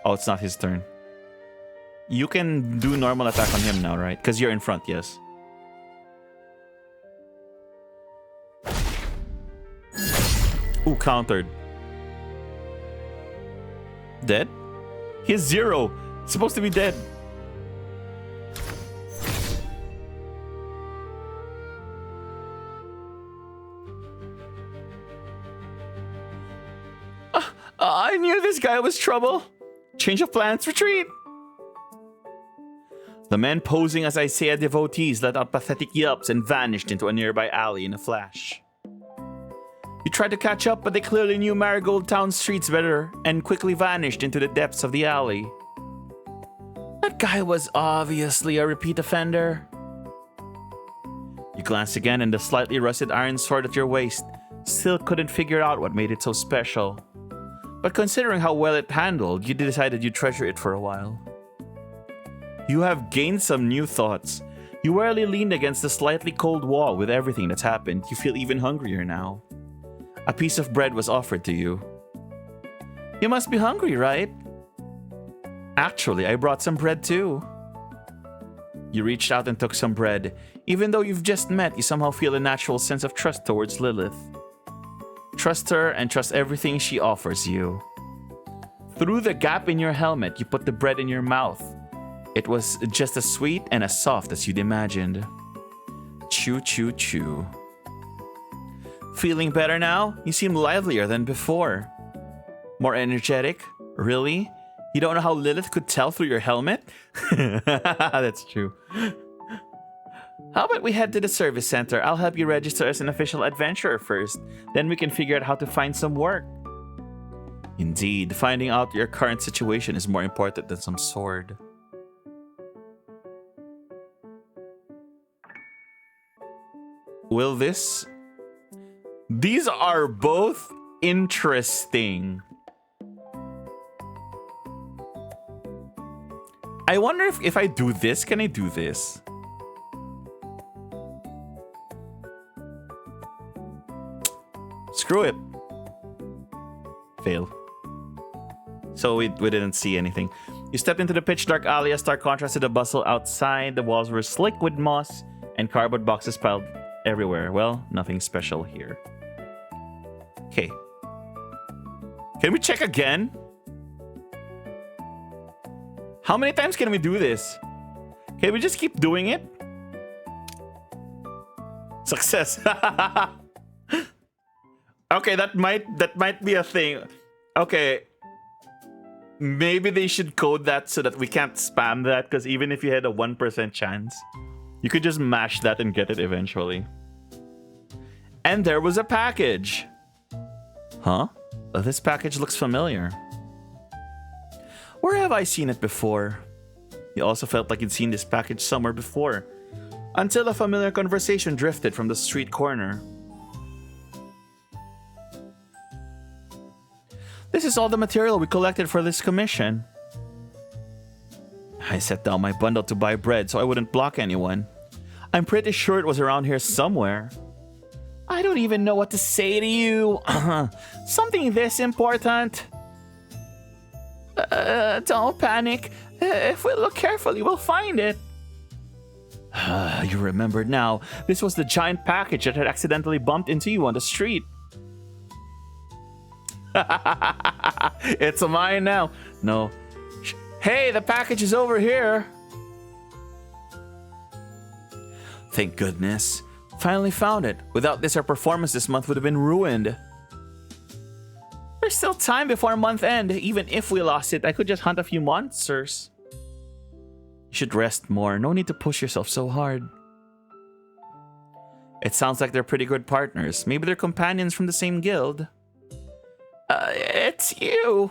Oh, it's not his turn. You can do normal attack on him now, right? Because you're in front, yes. Ooh, countered. Dead? He has 0. He's supposed to be dead. I knew this guy was trouble. Change of plans, retreat. The men posing as Isaiah devotees let out pathetic yelps and vanished into a nearby alley in a flash. You tried to catch up, but they clearly knew Marigold Town streets better and quickly vanished into the depths of the alley. That guy was obviously a repeat offender. You glanced again and the slightly rusted iron sword at your waist still couldn't figure out what made it so special. But considering how well it handled, you decided you'd treasure it for a while. You have gained some new thoughts. You warily leaned against the slightly cold wall with everything that's happened. You feel even hungrier now. A piece of bread was offered to you. You must be hungry, right? Actually, I brought some bread too. You reached out and took some bread. Even though you've just met, you somehow feel a natural sense of trust towards Lilith. Trust her and trust everything she offers you. Through the gap in your helmet, you put the bread in your mouth. It was just as sweet and as soft as you'd imagined. Chew, chew, chew. Feeling better now? You seem livelier than before. More energetic? Really? You don't know how Lilith could tell through your helmet? That's true. How about we head to the service center? I'll help you register as an official adventurer first. Then we can figure out how to find some work. Indeed, finding out your current situation is more important than some sword. Will this... These are both interesting. I wonder if I do this, can I do this? Screw it. Fail. So we didn't see anything. You stepped into the pitch dark alley, a stark contrast to the bustle outside. The walls were slick with moss and cardboard boxes piled everywhere. Well, nothing special here. Okay. Can we check again? How many times can we do this? Can we just keep doing it? Success. Okay, that might be a thing. Okay. Maybe they should code that so that we can't spam that, because even if you had a 1% chance, you could just mash that and get it eventually. And there was a package. Huh? This package looks familiar. Where have I seen it before? You also felt like you'd seen this package somewhere before, until a familiar conversation drifted from the street corner. This is all the material we collected for this commission. I set down my bundle to buy bread so I wouldn't block anyone. I'm pretty sure it was around here somewhere. I don't even know what to say to you. Something this important. Don't panic. If we look carefully, we'll find it. You remembered now. This was the giant package that had accidentally bumped into you on the street. It's mine now. No. Hey, the package is over here. Thank goodness. Finally found it. Without this, our performance this month would have been ruined. There's still time before month end. Even if we lost it, I could just hunt a few monsters. You should rest more. No need to push yourself so hard. It sounds like they're pretty good partners. Maybe they're companions from the same guild. It's you.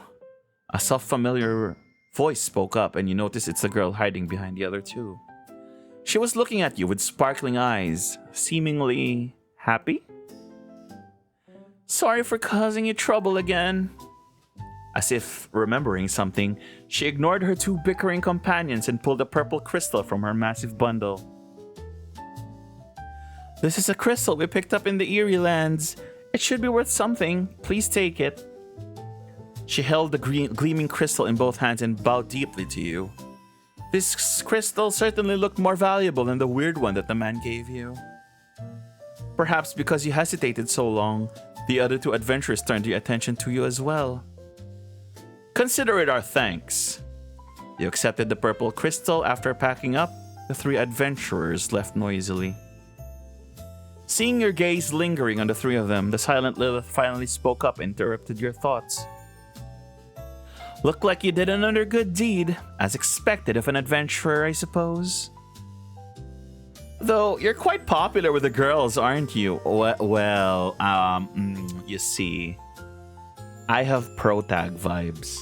A soft-familiar voice spoke up, and you notice it's the girl hiding behind the other two. She was looking at you with sparkling eyes, seemingly happy. Sorry for causing you trouble again. As if remembering something, she ignored her two bickering companions and pulled a purple crystal from her massive bundle. This is a crystal we picked up in the Eerie Lands. It should be worth something. Please take it. She held the gleaming crystal in both hands and bowed deeply to you. This crystal certainly looked more valuable than the weird one that the man gave you. Perhaps because you hesitated so long, the other two adventurers turned their attention to you as well. Consider it our thanks. You accepted the purple crystal. After packing up, the three adventurers left noisily. Seeing your gaze lingering on the three of them, the silent Lilith finally spoke up and interrupted your thoughts. Looked like you did another good deed, as expected of an adventurer, I suppose. Though, you're quite popular with the girls, aren't you? You see, I have pro-tag vibes.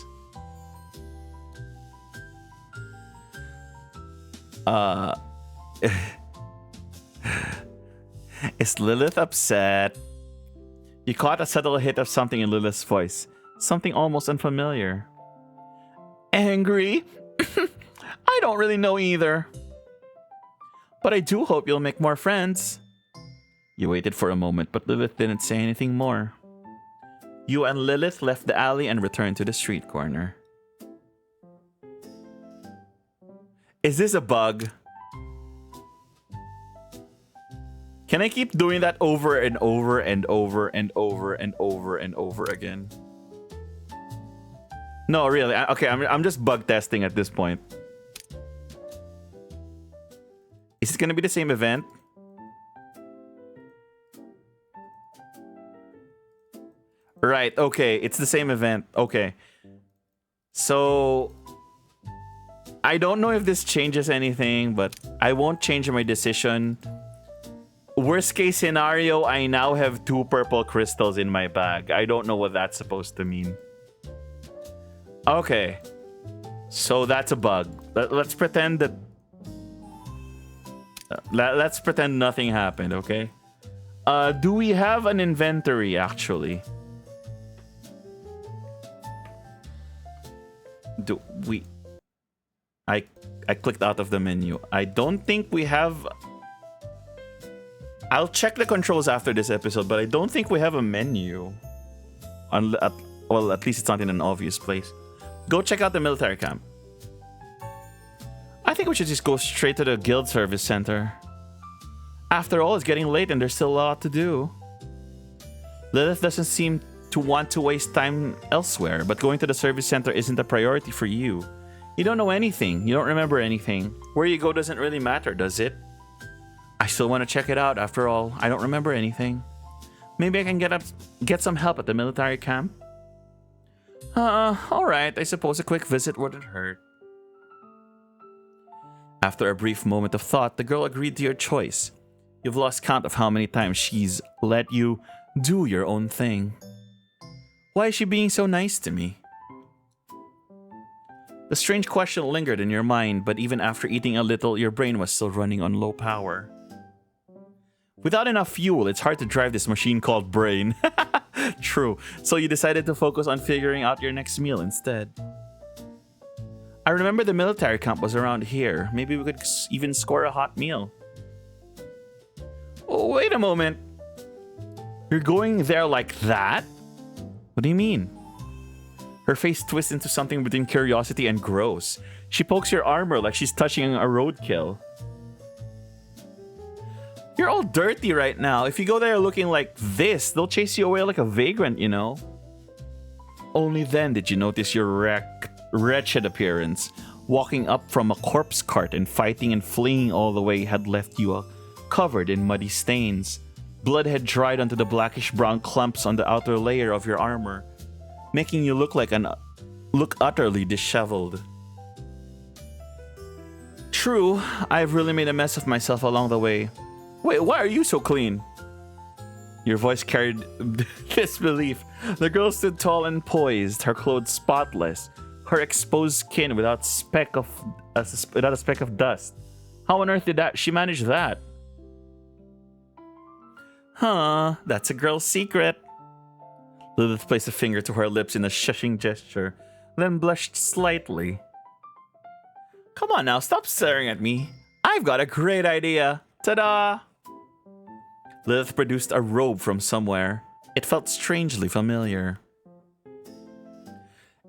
Is Lilith upset? You caught a subtle hit of something in Lilith's voice, something almost unfamiliar. Angry? I don't really know either. But I do hope you'll make more friends. You waited for a moment, but Lilith didn't say anything more. You and Lilith left the alley and returned to the street corner. Is this a bug? Can I keep doing that over and over and over and over and over and over again? No, really. Okay, I'm just bug testing at this point. Is it going to be the same event? Right, okay. It's the same event. Okay. So, I don't know if this changes anything, but I won't change my decision. Worst case scenario, I now have 2 purple crystals in my bag. I don't know what that's supposed to mean. Okay, so that's a bug. Let's pretend that... let's pretend nothing happened, okay? Do we have an inventory, actually? Do we... I clicked out of the menu. I don't think we have... I'll check the controls after this episode, but I don't think we have a menu. Well, at least it's not in an obvious place. Go check out the military camp. I think we should just go straight to the guild service center. After all, it's getting late and there's still a lot to do. Lilith doesn't seem to want to waste time elsewhere, but going to the service center isn't a priority for you. You don't know anything. You don't remember anything. Where you go doesn't really matter, does it? I still want to check it out. After all, I don't remember anything. Maybe I can get some help at the military camp. Alright, I suppose a quick visit wouldn't hurt. After a brief moment of thought, the girl agreed to your choice. You've lost count of how many times she's let you do your own thing. Why is she being so nice to me? The strange question lingered in your mind, but even after eating a little, your brain was still running on low power. Without enough fuel, it's hard to drive this machine called brain. True, so you decided to focus on figuring out your next meal instead. I remember the military camp was around here. Maybe we could even score a hot meal. Oh, wait a moment. You're going there like that? What do you mean? Her face twists into something between curiosity and gross. She pokes your armor like she's touching a roadkill. You're all dirty right now. If you go there looking like this, they'll chase you away like a vagrant, you know? Only then did you notice your wretched appearance. Walking up from a corpse cart and fighting and fleeing all the way had left you a covered in muddy stains. Blood had dried onto the blackish-brown clumps on the outer layer of your armor, making you look utterly disheveled. True, I've really made a mess of myself along the way. Wait, why are you so clean? Your voice carried disbelief. The girl stood tall and poised, her clothes spotless, her exposed skin without a speck of dust. How on earth did she manage that? Huh, that's a girl's secret. Lilith placed a finger to her lips in a shushing gesture, then blushed slightly. Come on now, stop staring at me. I've got a great idea. Ta-da! Lilith produced a robe from somewhere. It felt strangely familiar.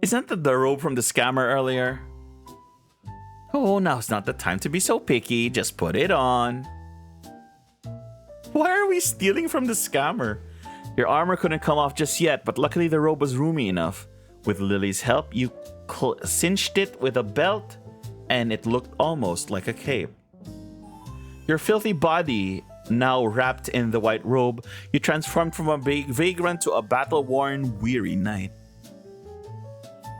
Isn't that the robe from the scammer earlier? Oh, now's not the time to be so picky. Just put it on. Why are we stealing from the scammer? Your armor couldn't come off just yet, but luckily the robe was roomy enough. With Lily's help, you cinched it with a belt, and it looked almost like a cape. Your filthy body, now wrapped in the white robe, you transformed from a vagrant to a battle-worn, weary knight.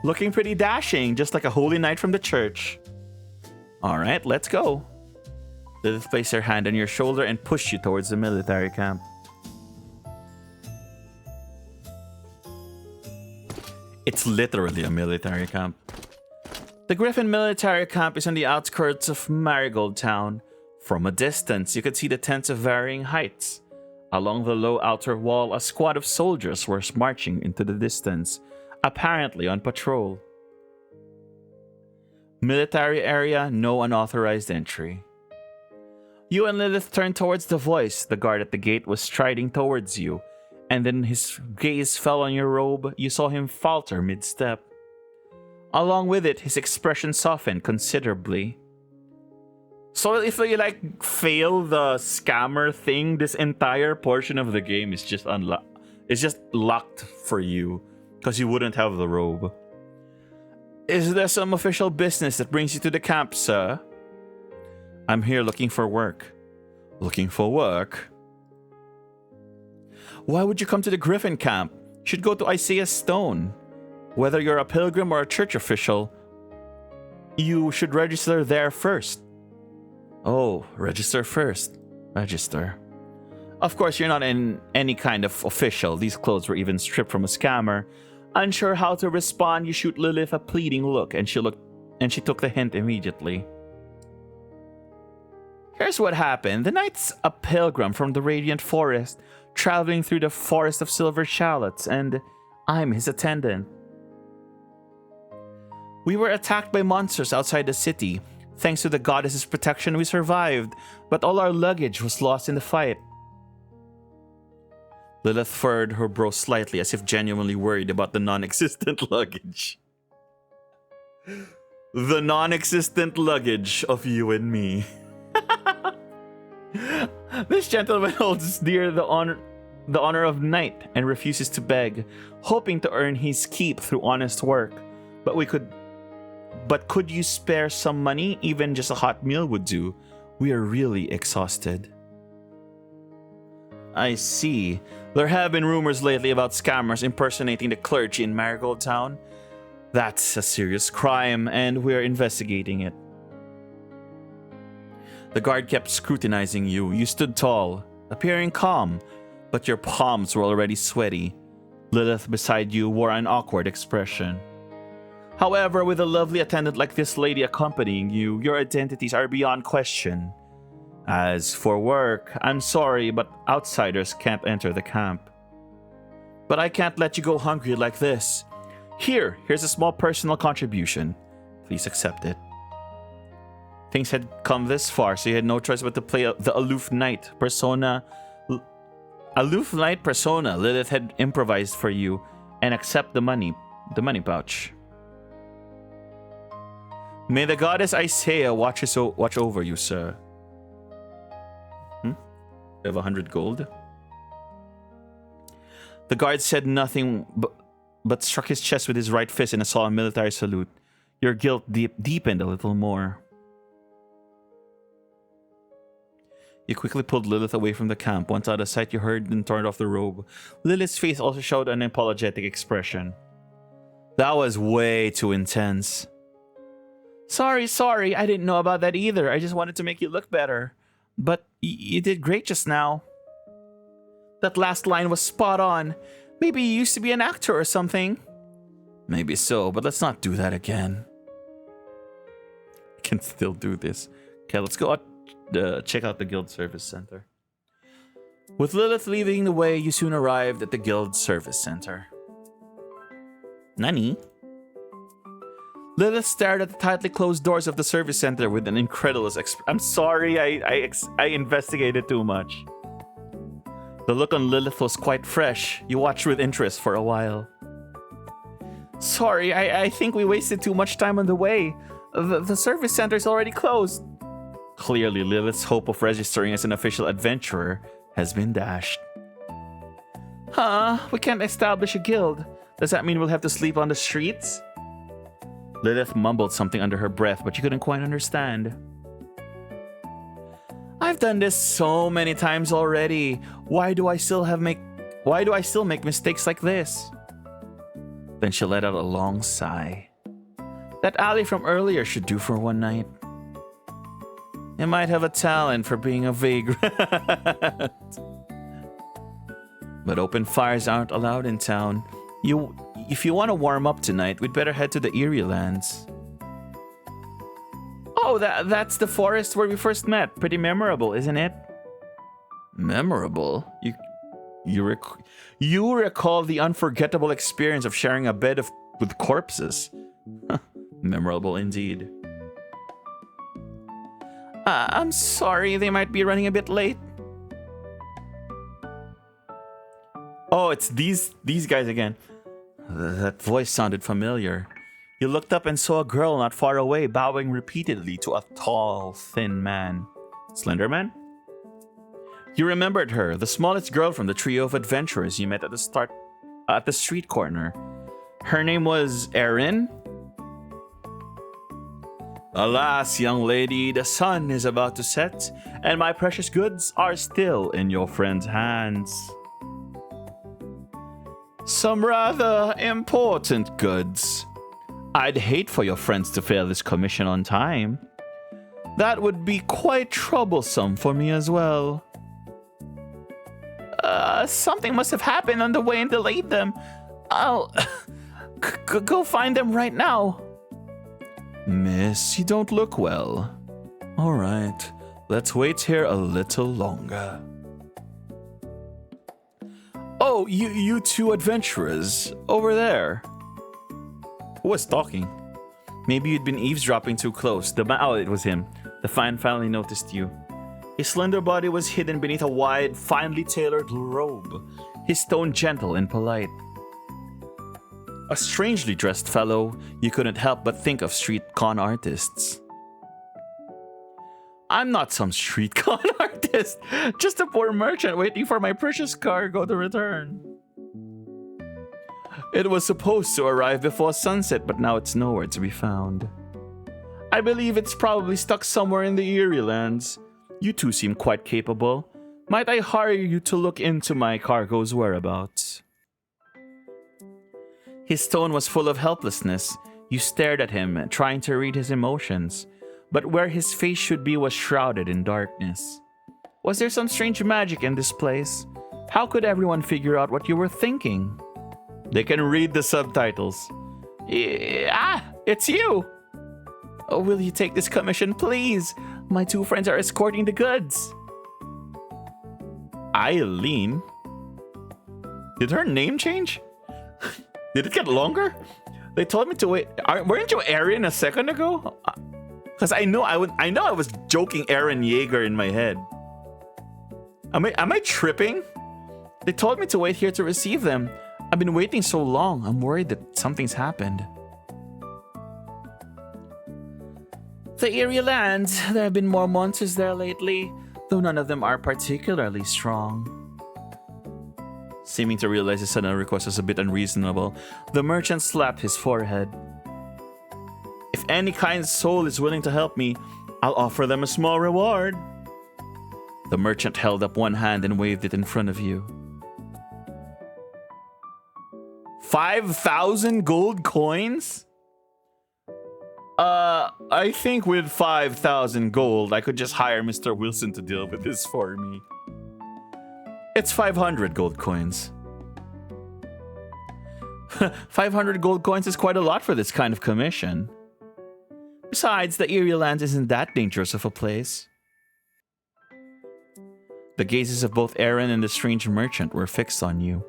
Looking pretty dashing, just like a holy knight from the church. Alright, let's go. Lilith placed her hand on your shoulder and pushed you towards the military camp. It's literally a military camp. The Griffin military camp is on the outskirts of Marigold Town. From a distance, you could see the tents of varying heights. Along the low outer wall, a squad of soldiers were marching into the distance, apparently on patrol. Military area, no unauthorized entry. You and Lilith turned towards the voice. The guard at the gate was striding towards you, and then his gaze fell on your robe. You saw him falter mid-step. Along with it, his expression softened considerably. So if you fail the scammer thing, this entire portion of the game is just it's just locked for you because you wouldn't have the robe. Is there some official business that brings you to the camp, sir? I'm here looking for work. Looking for work? Why would you come to the Griffin camp? You should go to Isaiah's Stone. Whether you're a pilgrim or a church official, you should register there first. Oh, register first. Register. Of course, you're not in any kind of official. These clothes were even stripped from a scammer. Unsure how to respond, you shoot Lilith a pleading look, and she took the hint immediately. Here's what happened. The knight's a pilgrim from the Radiant Forest, traveling through the Forest of Silver Shallots, and I'm his attendant. We were attacked by monsters outside the city. Thanks to the goddess's protection, we survived, but all our luggage was lost in the fight. Lilith furrowed her brow slightly, as if genuinely worried about the non-existent luggage. The non-existent luggage of you and me. This gentleman holds dear the honor of knight and refuses to beg, hoping to earn his keep through honest work. But could you spare some money? Even just a hot meal would do. We are really exhausted. I see. There have been rumors lately about scammers impersonating the clergy in Marigold Town. That's a serious crime, and we're investigating it. The guard kept scrutinizing you. You stood tall, appearing calm, but your palms were already sweaty. Lilith beside you wore an awkward expression. However, with a lovely attendant like this lady accompanying you, your identities are beyond question. As for work, I'm sorry, but outsiders can't enter the camp. But I can't let you go hungry like this. Here's a small personal contribution. Please accept it. Things had come this far, so you had no choice but to play the aloof knight persona. Lilith had improvised for you, and accept the money pouch. May the goddess Isaiah watch over you, sir. You have 100 gold. The guard said nothing, but struck his chest with his right fist in a solemn military salute. Your guilt deepened a little more. You quickly pulled Lilith away from the camp. Once out of sight, you hurried and turned off the robe. Lilith's face also showed an apologetic expression. That was way too intense. Sorry, I didn't know about that either. I just wanted to make you look better. But you did great just now. That last line was spot on. Maybe you used to be an actor or something. Maybe so, but let's not do that again. I can still do this. Okay, let's go out. Check out the guild service center. With Lilith leading the way, you soon arrived at the guild service center. Nani? Lilith stared at the tightly closed doors of the service center with an incredulous expression. I'm sorry, I investigated too much. The look on Lilith was quite fresh. You watched with interest for a while. Sorry, I think we wasted too much time on the way. The service center is already closed. Clearly, Lilith's hope of registering as an official adventurer has been dashed. Huh? We can't establish a guild. Does that mean we'll have to sleep on the streets? Lilith mumbled something under her breath, but you couldn't quite understand. I've done this so many times already. Why do I still make mistakes like this? Then she let out a long sigh. That alley from earlier should do for one night. You might have a talent for being a vagrant. But open fires aren't allowed in town. If you want to warm up tonight, we'd better head to the Eerie Lands. Oh, that's the forest where we first met. Pretty memorable, isn't it? Memorable? You recall the unforgettable experience of sharing a bed with corpses. Memorable indeed. I'm sorry, they might be running a bit late. Oh, it's these guys again. That voice sounded familiar. You looked up and saw a girl not far away, bowing repeatedly to a tall, thin man. Slenderman? You remembered her, the smallest girl from the trio of adventurers you met at the street corner. Her name was Erin? Alas, young lady, the sun is about to set, and my precious goods are still in your friend's hands. Some rather important goods. I'd hate for your friends to fail this commission on time. That would be quite troublesome for me as well. Something must have happened on the way and delayed them. I'll go find them right now. Miss, you don't look well. All right, let's wait here a little longer. Oh, you two adventurers, over there. Who was talking? Maybe you'd been eavesdropping too close. Oh, it was him. The fan finally noticed you. His slender body was hidden beneath a wide, finely tailored robe, his tone gentle and polite. A strangely dressed fellow, you couldn't help but think of street con artists. I'm not some street con artist, just a poor merchant waiting for my precious cargo to return. It was supposed to arrive before sunset, but now it's nowhere to be found. I believe it's probably stuck somewhere in the Eerie Lands. You two seem quite capable. Might I hire you to look into my cargo's whereabouts? His tone was full of helplessness. You stared at him, trying to read his emotions, but where his face should be was shrouded in darkness. Was there some strange magic in this place? How could everyone figure out what you were thinking? They can read the subtitles. It's you! Oh, will you take this commission, please? My two friends are escorting the goods. Eileen? Did her name change? Did it get longer? They told me to wait. Weren't you Erin a second ago? Because I know I was joking Eren Yeager in my head. Am I tripping? They told me to wait here to receive them. I've been waiting so long. I'm worried that something's happened. The Eerie Lands. There have been more monsters there lately, though none of them are particularly strong. Seeming to realize his sudden request was a bit unreasonable, the merchant slapped his forehead. If any kind soul is willing to help me, I'll offer them a small reward. The merchant held up one hand and waved it in front of you. 5,000 gold coins? I think with 5,000 gold, I could just hire Mr. Wilson to deal with this for me. It's 500 gold coins. 500 gold coins is quite a lot for this kind of commission. Besides, the Eerie Lands isn't that dangerous of a place. The gazes of both Aaron and the strange merchant were fixed on you.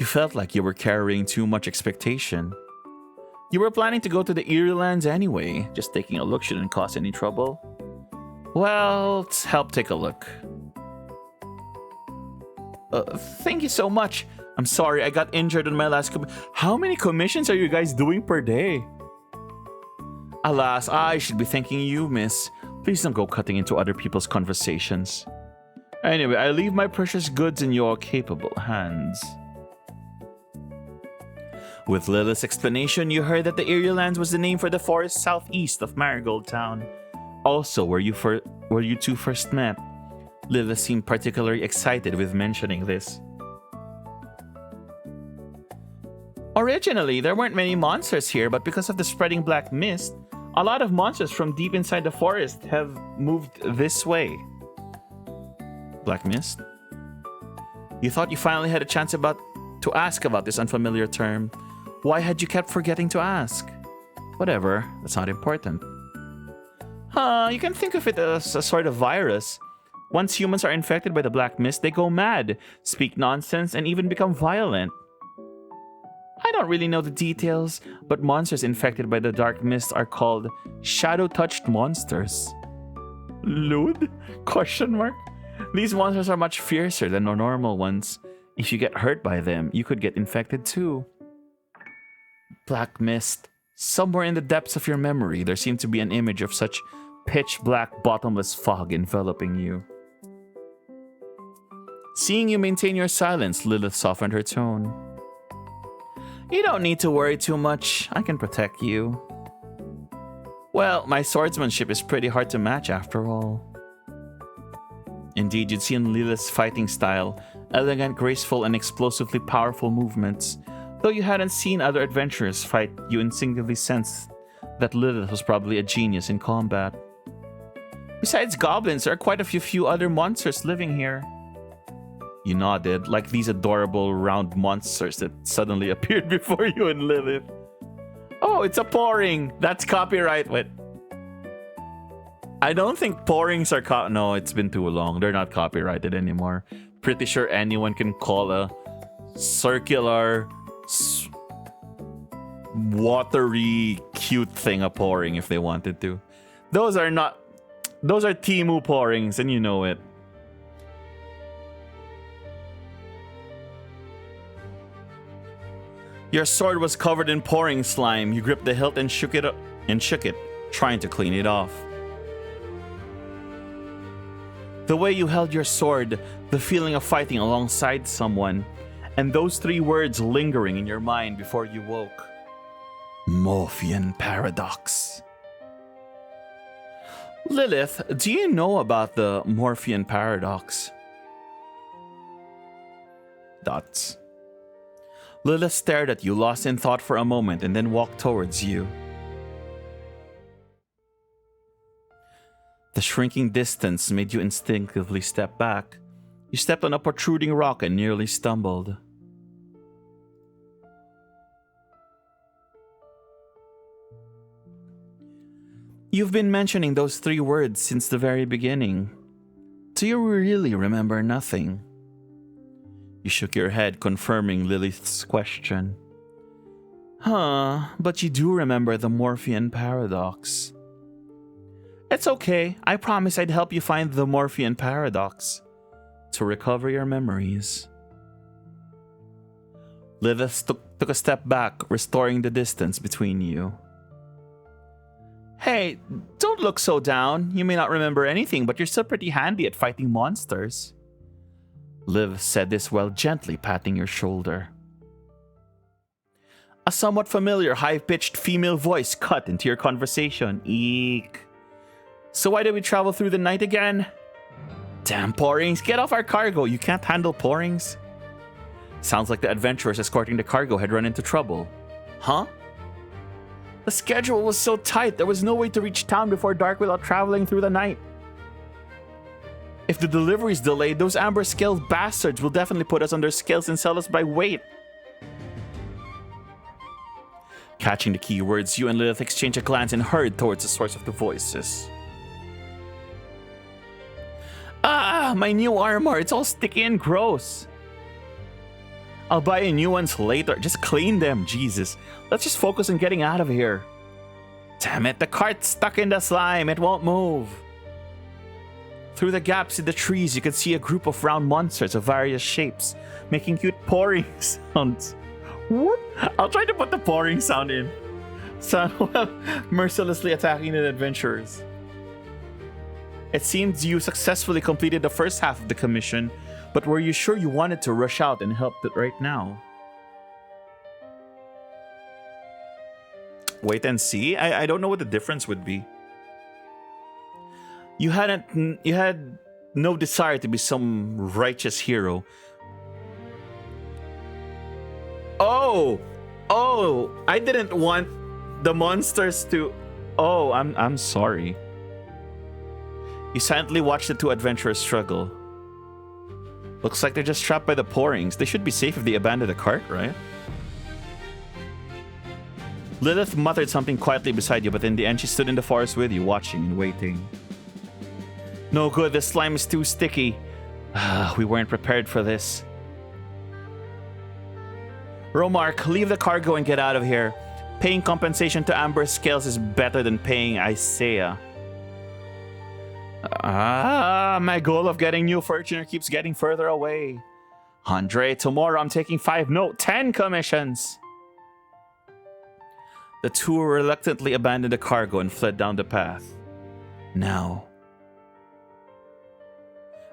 You felt like you were carrying too much expectation. You were planning to go to the Eerie Lands anyway. Just taking a look shouldn't cause any trouble. Well, let's help take a look. Thank you so much. I'm sorry, I got injured on my last How many commissions are you guys doing per day? Alas, I should be thanking you, miss. Please don't go cutting into other people's conversations. Anyway, I leave my precious goods in your capable hands. With Lilith's explanation, you heard that the Eerie Lands was the name for the forest southeast of Marigold Town. Also, where you two first met. Lilith seemed particularly excited with mentioning this. Originally, there weren't many monsters here, but because of the spreading black mist, a lot of monsters from deep inside the forest have moved this way. Black mist? You thought you finally had a chance to ask about this unfamiliar term. Why had you kept forgetting to ask? Whatever, that's not important. You can think of it as a sort of virus. Once humans are infected by the black mist, they go mad, speak nonsense, and even become violent. I don't really know the details, but monsters infected by the dark mist are called shadow-touched monsters. Lewd? Question mark? These monsters are much fiercer than the normal ones. If you get hurt by them, you could get infected too. Black mist. Somewhere in the depths of your memory, there seemed to be an image of such pitch-black, bottomless fog enveloping you. Seeing you maintain your silence, Lilith softened her tone. You don't need to worry too much. I can protect you. Well, my swordsmanship is pretty hard to match after all. Indeed, you'd seen Lilith's fighting style, elegant, graceful, and explosively powerful movements. Though you hadn't seen other adventurers fight, you instinctively sensed that Lilith was probably a genius in combat. Besides goblins, there are quite a few other monsters living here. You nodded, like these adorable round monsters that suddenly appeared before you and Lilith. Oh, it's a pouring! That's copyright. Wait. I don't think pourings are no, it's been too long. They're not copyrighted anymore. Pretty sure anyone can call a circular, watery, cute thing a pouring if they wanted to. Those are Temu pourings, and you know it. Your sword was covered in pouring slime. You gripped the hilt and shook it, trying to clean it off. The way you held your sword, the feeling of fighting alongside someone, and those three words lingering in your mind before you woke. Morphean Paradox. Lilith, do you know about the Morphean Paradox? Dots. Lilith stared at you, lost in thought for a moment, and then walked towards you. The shrinking distance made you instinctively step back. You stepped on a protruding rock and nearly stumbled. You've been mentioning those three words since the very beginning. Do you really remember nothing? You shook your head, confirming Lilith's question. But you do remember the Morphean Paradox. It's okay. I promise I'd help you find the Morphean Paradox to recover your memories. Lilith took a step back, restoring the distance between you. Hey, don't look so down. You may not remember anything, but you're still pretty handy at fighting monsters. Liv said this while gently patting your shoulder. A somewhat familiar, high-pitched female voice cut into your conversation. Eek. So why did we travel through the night again? Damn pourings, get off our cargo. You can't handle pourings. Sounds like the adventurers escorting the cargo had run into trouble. Huh? The schedule was so tight, there was no way to reach town before dark without traveling through the night. If the delivery's delayed, those amber scaled bastards will definitely put us on their scales and sell us by weight. Catching the key words, you and Lilith exchange a glance and hurried towards the source of the voices. Ah, my new armor, it's all sticky and gross. I'll buy you new ones later. Just clean them, Jesus. Let's just focus on getting out of here. Damn it, the cart's stuck in the slime. It won't move. Through the gaps in the trees, you can see a group of round monsters of various shapes, making cute pouring sounds. What? I'll try to put the pouring sound in. Sound while mercilessly attacking the adventurers. It seems you successfully completed the first half of the commission, but were you sure you wanted to rush out and help it right now? Wait and see? I don't know what the difference would be. You had no desire to be some righteous hero. Oh, I didn't want the monsters to... Oh, I'm sorry. You silently watch the two adventurers struggle. Looks like they're just trapped by the pourings. They should be safe if they abandon the cart, right? Lilith muttered something quietly beside you, but in the end she stood in the forest with you, watching and waiting. No good, this slime is too sticky. We weren't prepared for this. Romark, leave the cargo and get out of here. Paying compensation to Amber Scales is better than paying Isaiah. My goal of getting new furniture keeps getting further away. Andre, tomorrow I'm taking 10 commissions. The two reluctantly abandoned the cargo and fled down the path. Now.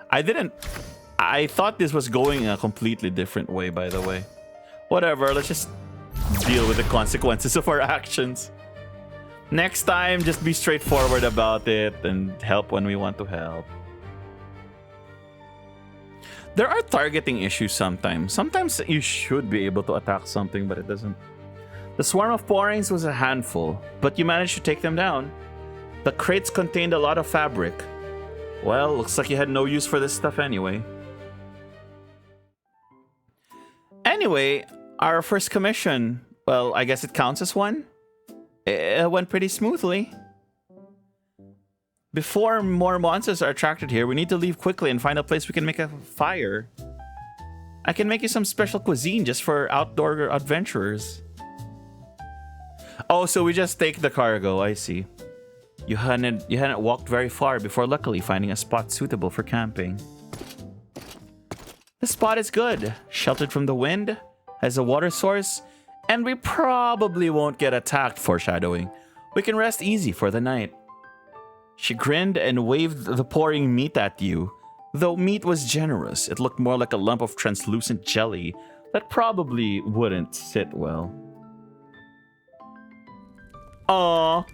I thought this was going a completely different way, by the way. Whatever, let's just deal with the consequences of our actions. Next time, just be straightforward about it and help when we want to help. There are targeting issues sometimes. Sometimes you should be able to attack something, but it doesn't. The swarm of pourings was a handful, but you managed to take them down. The crates contained a lot of fabric. Well, looks like you had no use for this stuff anyway. Anyway, our first commission, well, I guess it counts as one. It went pretty smoothly. Before more monsters are attracted here, we need to leave quickly and find a place we can make a fire. I can make you some special cuisine just for outdoor adventurers. Oh, so we just take the cargo, I see. You hadn't walked very far before luckily finding a spot suitable for camping. The spot is good, sheltered from the wind, has a water source, and we probably won't get attacked, foreshadowing. We can rest easy for the night. She grinned and waved the pouring meat at you. Though meat was generous, it looked more like a lump of translucent jelly that probably wouldn't sit well. Aww.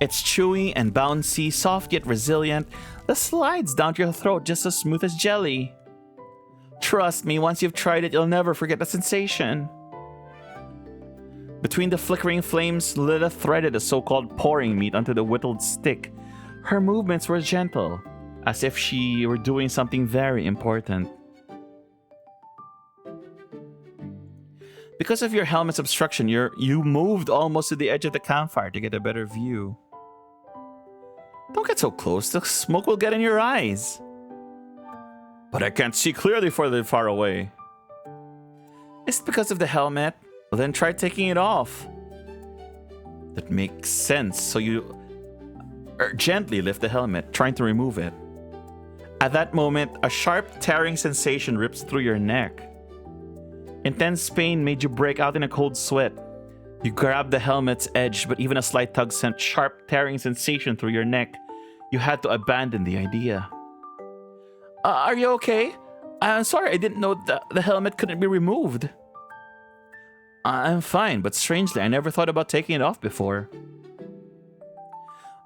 It's chewy and bouncy, soft yet resilient. The slides down your throat just as smooth as jelly. Trust me, once you've tried it, you'll never forget the sensation. Between the flickering flames, Lilith threaded the so-called pouring meat onto the whittled stick. Her movements were gentle, as if she were doing something very important. Because of your helmet's obstruction, you moved almost to the edge of the campfire to get a better view. Don't get so close, the smoke will get in your eyes. But I can't see clearly far away. Is it because of the helmet? Well, then try taking it off. That makes sense, so you gently lift the helmet, trying to remove it. At that moment, a sharp tearing sensation rips through your neck. Intense pain made you break out in a cold sweat. You grabbed the helmet's edge, but even a slight tug sent sharp tearing sensation through your neck. You had to abandon the idea. Are you okay? I'm sorry, I didn't know the helmet couldn't be removed. I'm fine, but strangely, I never thought about taking it off before.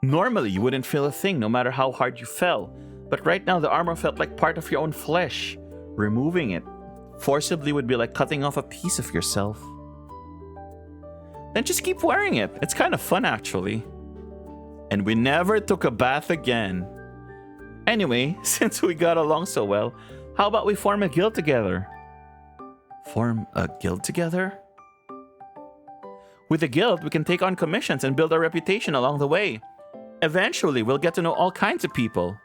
Normally, you wouldn't feel a thing no matter how hard you fell, but right now the armor felt like part of your own flesh. Removing it forcibly would be like cutting off a piece of yourself. Then just keep wearing it. It's kind of fun, actually. And we never took a bath again. Anyway, since we got along so well, how about we form a guild together? Form a guild together? With a guild, we can take on commissions and build our reputation along the way. Eventually, we'll get to know all kinds of people.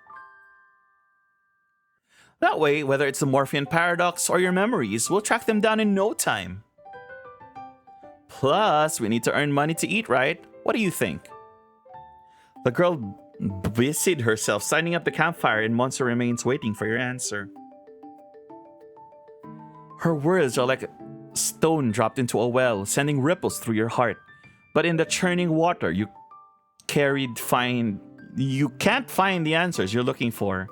That way, whether it's the Morphean Paradox or your memories, we'll track them down in no time. Plus, we need to earn money to eat, right? What do you think? The girl busied herself signing up the campfire, and Monster remains waiting for your answer. Her words are like a stone dropped into a well, sending ripples through your heart. But in the churning water, you can't find the answers you're looking for.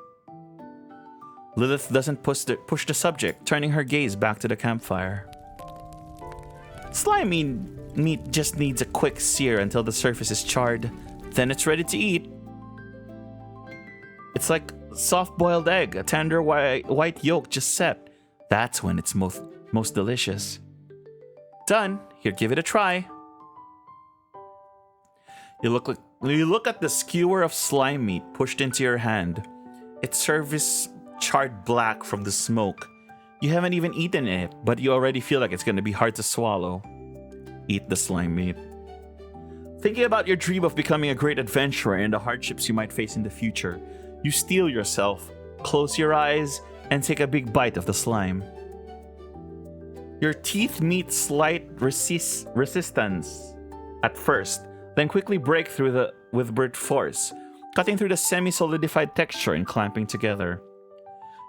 Lilith doesn't push the subject, turning her gaze back to the campfire. Slimy meat just needs a quick sear until the surface is charred. Then it's ready to eat. It's like soft-boiled egg, a tender white yolk just set. That's when it's most delicious. Done. Here, give it a try. You look at the skewer of slime meat pushed into your hand. Its surface charred black from the smoke. You haven't even eaten it, but you already feel like it's going to be hard to swallow. Eat the slime meat. Thinking about your dream of becoming a great adventurer and the hardships you might face in the future, you steel yourself, close your eyes, and take a big bite of the slime. Your teeth meet slight resistance at first, then quickly break through with brute force, cutting through the semi-solidified texture and clamping together.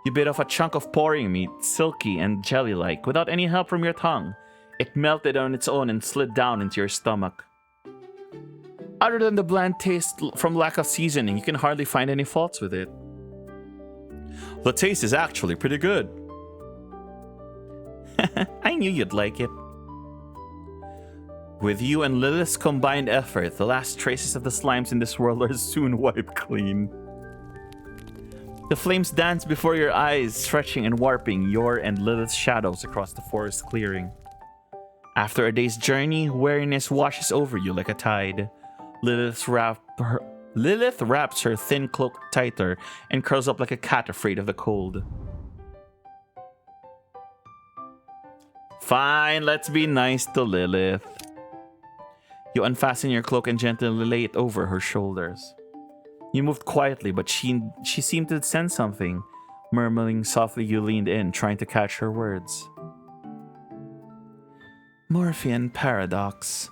You bit off a chunk of pouring meat, silky and jelly-like, without any help from your tongue. It melted on its own and slid down into your stomach. Other than the bland taste from lack of seasoning, you can hardly find any faults with it. The taste is actually pretty good. I knew you'd like it. With you and Lilith's combined effort, the last traces of the slimes in this world are soon wiped clean. The flames dance before your eyes, stretching and warping your and Lilith's shadows across the forest clearing. After a day's journey, weariness washes over you like a tide. Lilith wraps her thin cloak tighter and curls up like a cat afraid of the cold. Fine, let's be nice to Lilith. You unfasten your cloak and gently lay it over her shoulders. You moved quietly, but she seemed to sense something. Murmuring softly, you leaned in, trying to catch her words. Morphean Paradox.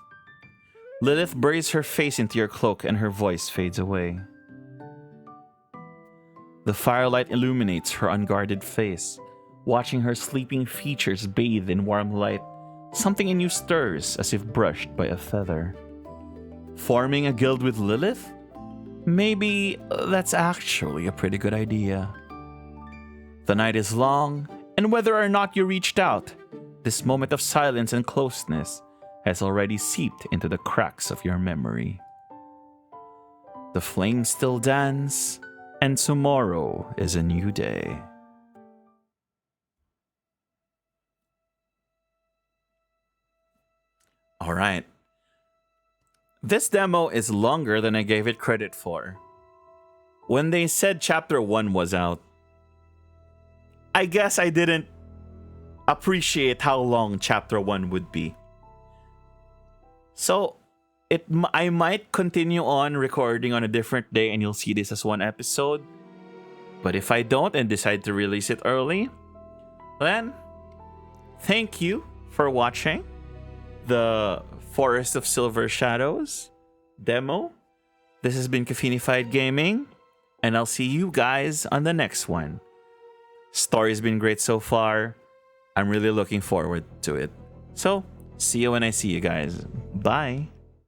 Lilith buries her face into your cloak and her voice fades away. The firelight illuminates her unguarded face. Watching her sleeping features bathe in warm light, something in you stirs as if brushed by a feather. Forming a guild with Lilith? Maybe that's actually a pretty good idea. The night is long, and whether or not you reached out, this moment of silence and closeness has already seeped into the cracks of your memory. The flames still dance, and tomorrow is a new day. Alright. This demo is longer than I gave it credit for. When they said Chapter 1 was out, I guess I didn't appreciate how long Chapter 1 would be. So, I might continue on recording on a different day and you'll see this as one episode. But if I don't and decide to release it early, then thank you for watching the Forest of Silver Shallots demo. This has been Caffeinified Gaming, and I'll see you guys on the next one. Story's been great so far. I'm really looking forward to it. So, see you when I see you guys. Bye.